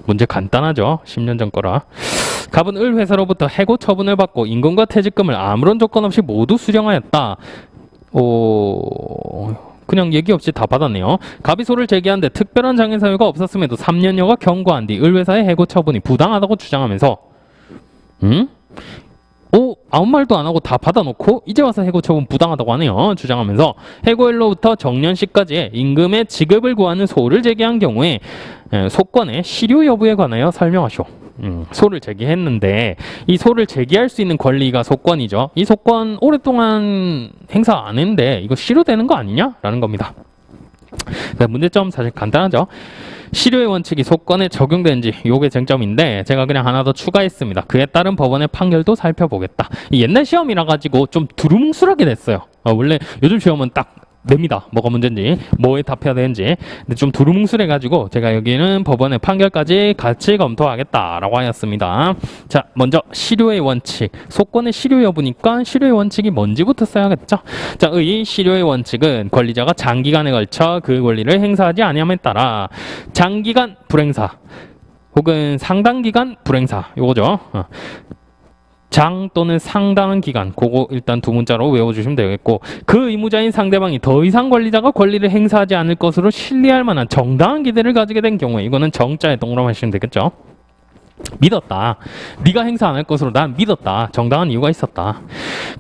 문제 간단하죠. 10년 전 거라. 갑은 을 회사로부터 해고 처분을 받고 임금과 퇴직금을 아무런 조건 없이 모두 수령하였다. 그냥 얘기 없이 다 받았네요. 갑이 소를 제기하는데 특별한 장애 사유가 없었음에도 3년여가 경고한 뒤 을 회사의 해고 처분이 부당하다고 주장하면서 아무 말도 안 하고 다 받아놓고 이제 와서 해고 처분 부당하다고 하네요. 주장하면서 해고일로부터 정년시까지의 임금의 지급을 구하는 소를 제기한 경우에 소권의 실효 여부에 관하여 설명하시오. 소를 제기했는데 이 소를 제기할 수 있는 권리가 소권이죠. 이 소권 오랫동안 행사 안 했는데 이거 실효되는 거 아니냐? 라는 겁니다. 문제점 사실 간단하죠. 실효의 원칙이 소권에 적용되는지 요게 쟁점인데 제가 그냥 하나 더 추가했습니다. 그에 따른 법원의 판결도 살펴보겠다. 이 옛날 시험이라 가지고 좀 두루뭉술하게 됐어요. 원래 요즘 시험은 딱 냅니다. 뭐가 문제인지, 뭐에 답해야 되는지. 근데 좀 두루뭉술해가지고 제가 여기는 법원의 판결까지 같이 검토하겠다라고 하였습니다. 자, 먼저 실효의 원칙. 소권의 실효 여부니까 실효의 원칙이 뭔지부터 써야겠죠. 자, 의 실효의 원칙은 권리자가 장기간에 걸쳐 그 권리를 행사하지 아니함에 따라 장기간 불행사 혹은 상당기간 불행사 요거죠. 장 또는 상당한 기간, 그거 일단 두 문자로 외워주시면 되겠고 그 의무자인 상대방이 더 이상 권리자가 권리를 행사하지 않을 것으로 신뢰할 만한 정당한 기대를 가지게 된 경우에 이거는 정자에 동그라미 하시면 되겠죠. 믿었다. 네가 행사 안 할 것으로 난 믿었다. 정당한 이유가 있었다.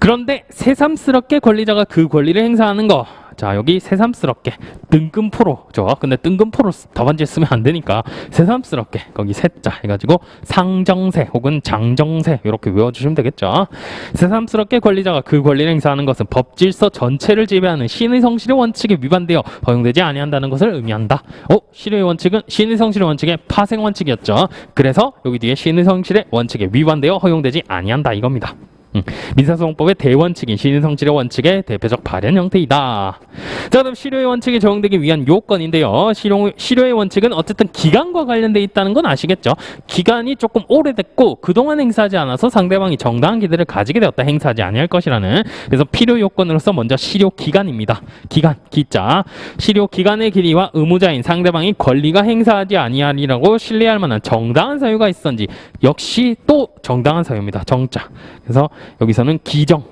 그런데 새삼스럽게 권리자가 그 권리를 행사하는 거 자, 여기 새삼스럽게 뜬금포로죠. 근데 뜬금포로 답안지에 쓰면 안 되니까 새삼스럽게 거기 새자 해가지고 상정세 혹은 장정세 이렇게 외워주시면 되겠죠. 새삼스럽게 권리자가 그 권리를 행사하는 것은 법질서 전체를 지배하는 신의 성실의 원칙에 위반되어 허용되지 아니한다는 것을 의미한다. 실효의 원칙은 신의 성실의 원칙의 파생 원칙이었죠. 그래서 여기 뒤에 신의 성실의 원칙에 위반되어 허용되지 아니한다 이겁니다. 민사소송법의 대원칙인 신의성실의 원칙의 대표적 발현 형태이다. 자, 그럼 실효의 원칙이 적용되기 위한 요건인데요. 실효의 원칙은 어쨌든 기간과 관련돼 있다는 건 아시겠죠? 기간이 조금 오래됐고 그동안 행사하지 않아서 상대방이 정당한 기대를 가지게 되었다. 행사하지 아니할 것이라는. 그래서 필요 요건으로서 먼저 실효 기간입니다. 기간, 기자. 실효 기간의 길이와 의무자인 상대방이 권리가 행사하지 아니하리라고 신뢰할 만한 정당한 사유가 있었는지 역시 또 정당한 사유입니다. 정자. 그래서 여기서는 기정.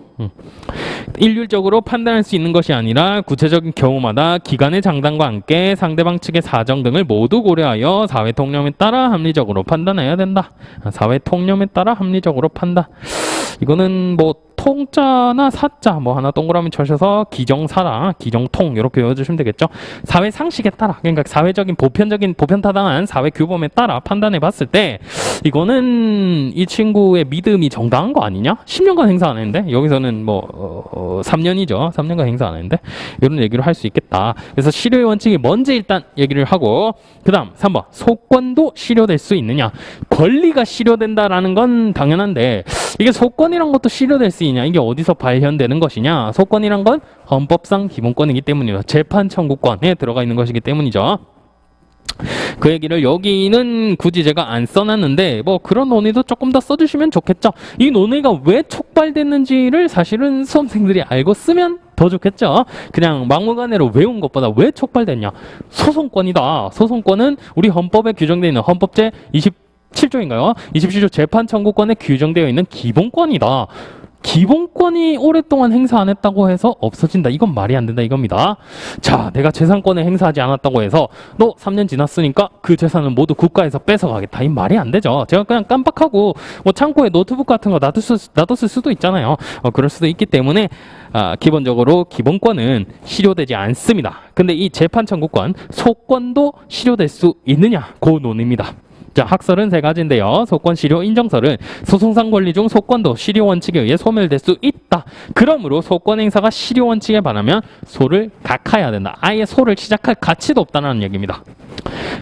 일률적으로 판단할 수 있는 것이 아니라 구체적인 경우마다 기간의 장단과 함께 상대방 측의 사정 등을 모두 고려하여 사회 통념에 따라 합리적으로 판단해야 된다. 사회 통념에 따라 합리적으로 판단. 이거는 뭐 통자나 사자 뭐 하나 동그라미 쳐셔서 기정사라 기정통 이렇게 외워주시면 되겠죠. 사회 상식에 따라 그러니까 사회적인 보편타당한 사회 규범에 따라 판단해 봤을 때 이거는 이 친구의 믿음이 정당한 거 아니냐? 10년간 행사 안 했는데 여기서는 뭐 3년이죠. 3년간 행사 안 했는데 이런 얘기를 할 수 있겠다. 그래서 실효의 원칙이 뭔지 일단 얘기를 하고 그 다음 3번 소권도 실효될 수 있느냐? 권리가 실효된다라는 건 당연한데 이게 소권이란 것도 실효될 수 있냐? 이게 어디서 발현되는 것이냐? 소권이란 건 헌법상 기본권이기 때문이죠. 재판 청구권에 들어가 있는 것이기 때문이죠. 그 얘기를 여기는 굳이 제가 안 써놨는데 뭐 그런 논의도 조금 더 써주시면 좋겠죠. 이 논의가 왜 촉발됐는지를 사실은 수험생들이 알고 쓰면 더 좋겠죠. 그냥 막무가내로 외운 것보다 왜 촉발됐냐? 소송권이다. 소송권은 우리 헌법에 규정되어 있는 헌법제 27조인가요? 27조 재판 청구권에 규정되어 있는 기본권이다. 기본권이 오랫동안 행사 안 했다고 해서 없어진다. 이건 말이 안 된다 이겁니다. 자, 내가 재산권을 행사하지 않았다고 해서 너 3년 지났으니까 그 재산을 모두 국가에서 뺏어가겠다. 이 말이 안 되죠. 제가 그냥 깜빡하고 뭐 창고에 노트북 같은 거 놔뒀을 수도 있잖아요. 그럴 수도 있기 때문에 기본적으로 기본권은 실효되지 않습니다. 근데 이 재판 청구권, 소권도 실효될 수 있느냐? 그 논의입니다. 자, 학설은 세 가지인데요. 소권 실효 인정설은 소송상 권리 중 소권도 실효 원칙에 의해 소멸될 수 있다. 그러므로 소권 행사가 실효 원칙에 반하면 소를 각하해야 된다. 아예 소를 시작할 가치도 없다는 얘기입니다.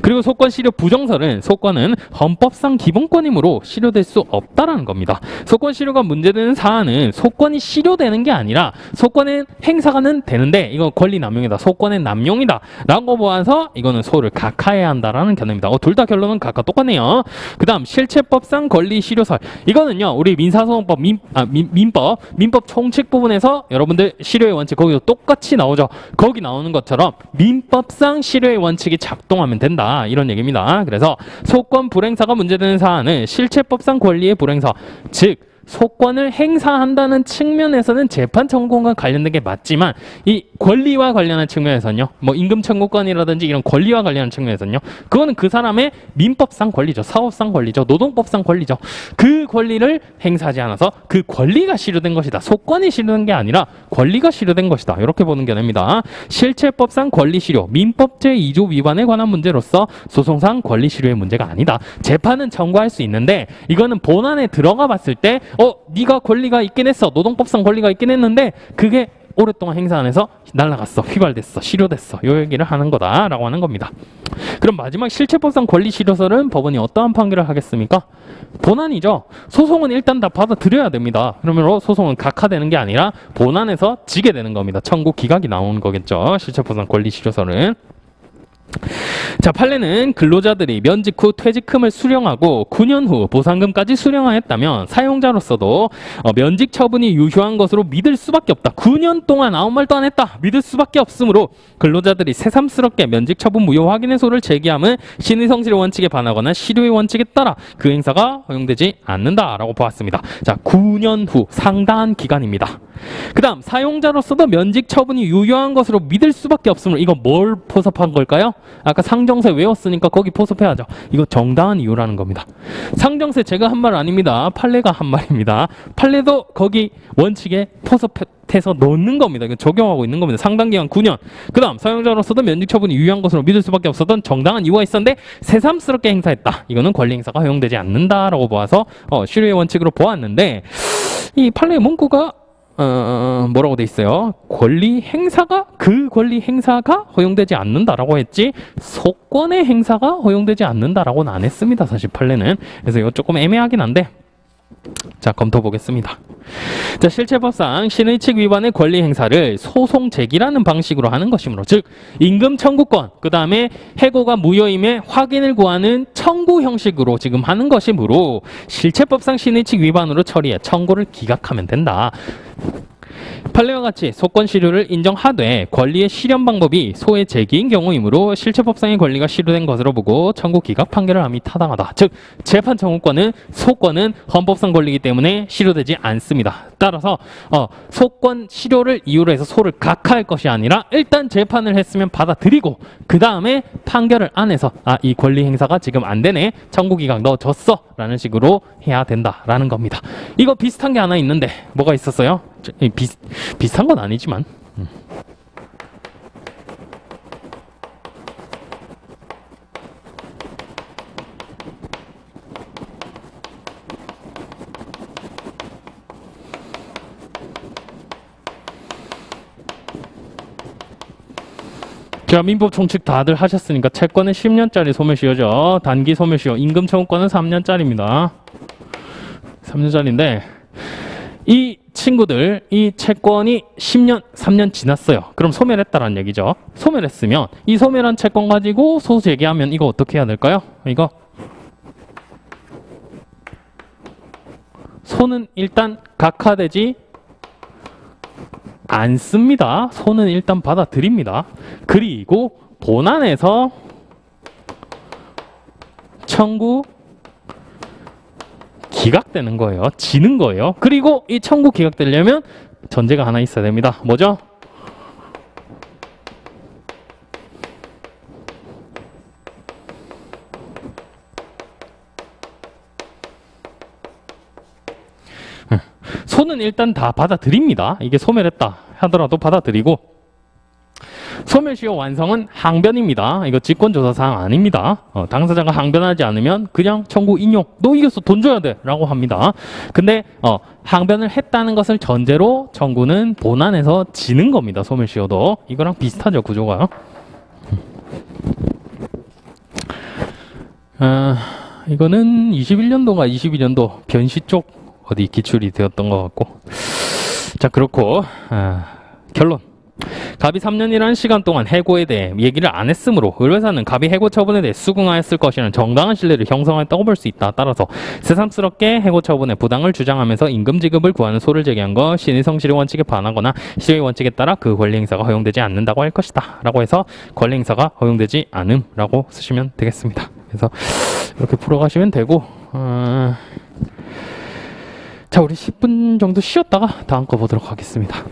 그리고 소권 실효 부정설은 소권은 헌법상 기본권이므로 실효될 수 없다라는 겁니다. 소권 실효가 문제되는 사안은 소권이 실효되는 게 아니라 소권의 행사가는 되는데 이건 권리 남용이다. 소권의 남용이다. 라고 보아서 이거는 소를 각하해야 한다라는 견해입니다. 둘 다 결론은 각각 똑같네요. 그 다음 실체법상 권리 실효설. 이거는요, 우리 민사소송법, 민법 총칙 부분에서 여러분들 실효의 원칙 거기도 똑같이 나오죠. 거기 나오는 것처럼 민법상 실효의 원칙이 작동하면 된다. 이런 얘기입니다. 그래서 소권 불행사가 문제되는 사안은 실체법상 권리의 불행사, 즉 소권을 행사한다는 측면에서는 재판 청구권과 관련된 게 맞지만 이 권리와 관련한 측면에서는요, 뭐 임금 청구권이라든지 이런 권리와 관련한 측면에서는요, 그거는 그 사람의 민법상 권리죠, 사업상 권리죠, 노동법상 권리죠. 그 권리를 행사하지 않아서 그 권리가 실효된 것이다. 소권이 실효된 게 아니라 권리가 실효된 것이다. 이렇게 보는 견해입니다. 실체법상 권리 실효, 민법 제2조 위반에 관한 문제로서 소송상 권리 실효의 문제가 아니다. 재판은 청구할 수 있는데 이거는 본안에 들어가 봤을 때 네가 권리가 있긴 했어. 노동법상 권리가 있긴 했는데 그게 오랫동안 행사 안 해서 날라갔어. 휘발됐어. 실효됐어. 요 얘기를 하는 거다라고 하는 겁니다. 그럼 마지막 실체법상 권리 실효설은 법원이 어떠한 판결을 하겠습니까? 본안이죠. 소송은 일단 다 받아들여야 됩니다. 그러면 소송은 각하되는 게 아니라 본안에서 지게 되는 겁니다. 청구 기각이 나오는 거겠죠. 실체법상 권리 실효설은. 자, 판례는 근로자들이 면직 후 퇴직금을 수령하고 9년 후 보상금까지 수령하였다면 사용자로서도 면직 처분이 유효한 것으로 믿을 수밖에 없다. 9년 동안 아무 말도 안 했다. 믿을 수밖에 없으므로 근로자들이 새삼스럽게 면직 처분 무효 확인의 소를 제기함은 신의성실 원칙에 반하거나 실효의 원칙에 따라 그 행사가 허용되지 않는다라고 보았습니다. 자, 9년 후 상당한 기간입니다. 그 다음 사용자로서도 면직 처분이 유효한 것으로 믿을 수밖에 없으므로 이거 뭘 포섭한 걸까요? 아까 상정세 외웠으니까 거기 포섭해야죠. 이거 정당한 이유라는 겁니다. 상정세 제가 한 말 아닙니다. 판례가 한 말입니다. 판례도 거기 원칙에 포섭해서 넣는 겁니다. 이거 적용하고 있는 겁니다. 상당기간 9년. 그 다음 사용자로서도 면직 처분이 유효한 것으로 믿을 수밖에 없었던 정당한 이유가 있었는데 새삼스럽게 행사했다. 이거는 권리 행사가 허용되지 않는다라고 보아서 실효의 원칙으로 보았는데 이 판례의 문구가 뭐라고 돼 있어요? 권리 행사가 허용되지 않는다라고 했지 소권의 행사가 허용되지 않는다라고는 안 했습니다. 사실 판례는. 그래서 이거 조금 애매하긴 한데 자, 검토 보겠습니다. 자, 실체법상 신의칙 위반의 권리 행사를 소송 제기라는 방식으로 하는 것이므로, 즉 임금 청구권, 그 다음에 해고가 무효임의 확인을 구하는 청구 형식으로 지금 하는 것이므로 실체법상 신의칙 위반으로 처리해 청구를 기각하면 된다. 판례와 같이 소권 실효를 인정하되 권리의 실현 방법이 소의 제기인 경우이므로 실체법상의 권리가 실효된 것으로 보고 청구 기각 판결을 함이 타당하다. 즉 재판 청구권은 소권은 헌법상 권리이기 때문에 실효되지 않습니다. 따라서 소권 실효를 이유로 해서 소를 각하할 것이 아니라 일단 재판을 했으면 받아들이고 그 다음에 판결을 안에서 이 권리 행사가 지금 안 되네, 청구 기각 넣어줬어 라는 식으로 해야 된다라는 겁니다. 이거 비슷한 게 하나 있는데 뭐가 있었어요? 비슷한 건 아니지만 자, 민법 총칙 다들 하셨으니까 채권은 10년짜리 소멸시효죠. 단기 소멸시효. 임금 청구권은 3년짜리입니다. 3년짜리인데 이 친구들, 이 채권이 10년, 3년 지났어요. 그럼 소멸했다라는 얘기죠. 소멸했으면 이 소멸한 채권 가지고 소수 제기하면 이거 어떻게 해야 될까요? 이거 소는 일단 각하되지 않습니다. 소는 일단 받아들입니다. 그리고 본안에서 청구 기각되는 거예요. 지는 거예요. 그리고 이 청구 기각되려면 전제가 하나 있어야 됩니다. 뭐죠? 소는 일단 다 받아들입니다. 이게 소멸했다 하더라도 받아들이고, 소멸시효 완성은 항변입니다. 이거 직권조사사항 아닙니다. 당사자가 항변하지 않으면 그냥 청구 인용, 너 이겼어 돈 줘야 돼 라고 합니다. 근데 항변을 했다는 것을 전제로 청구는 본안에서 지는 겁니다. 소멸시효도. 이거랑 비슷하죠, 구조가. 이거는 21년도가 22년도 변시 쪽 어디 기출이 되었던 것 같고. 자, 그렇고 결론. 갑이 3년이라는 시간 동안 해고에 대해 얘기를 안 했으므로 의뢰사는 갑이 해고 처분에 대해 수긍하였을 것이라는 정당한 신뢰를 형성했다고 볼 수 있다. 따라서 새삼스럽게 해고 처분의 부당을 주장하면서 임금 지급을 구하는 소를 제기한 것 신의 성실의 원칙에 반하거나 실의 원칙에 따라 그 권리 행사가 허용되지 않는다고 할 것이다 라고 해서 권리 행사가 허용되지 않음라고 쓰시면 되겠습니다. 그래서 이렇게 풀어가시면 되고, 자, 우리 10분 정도 쉬었다가 다음 거 보도록 하겠습니다.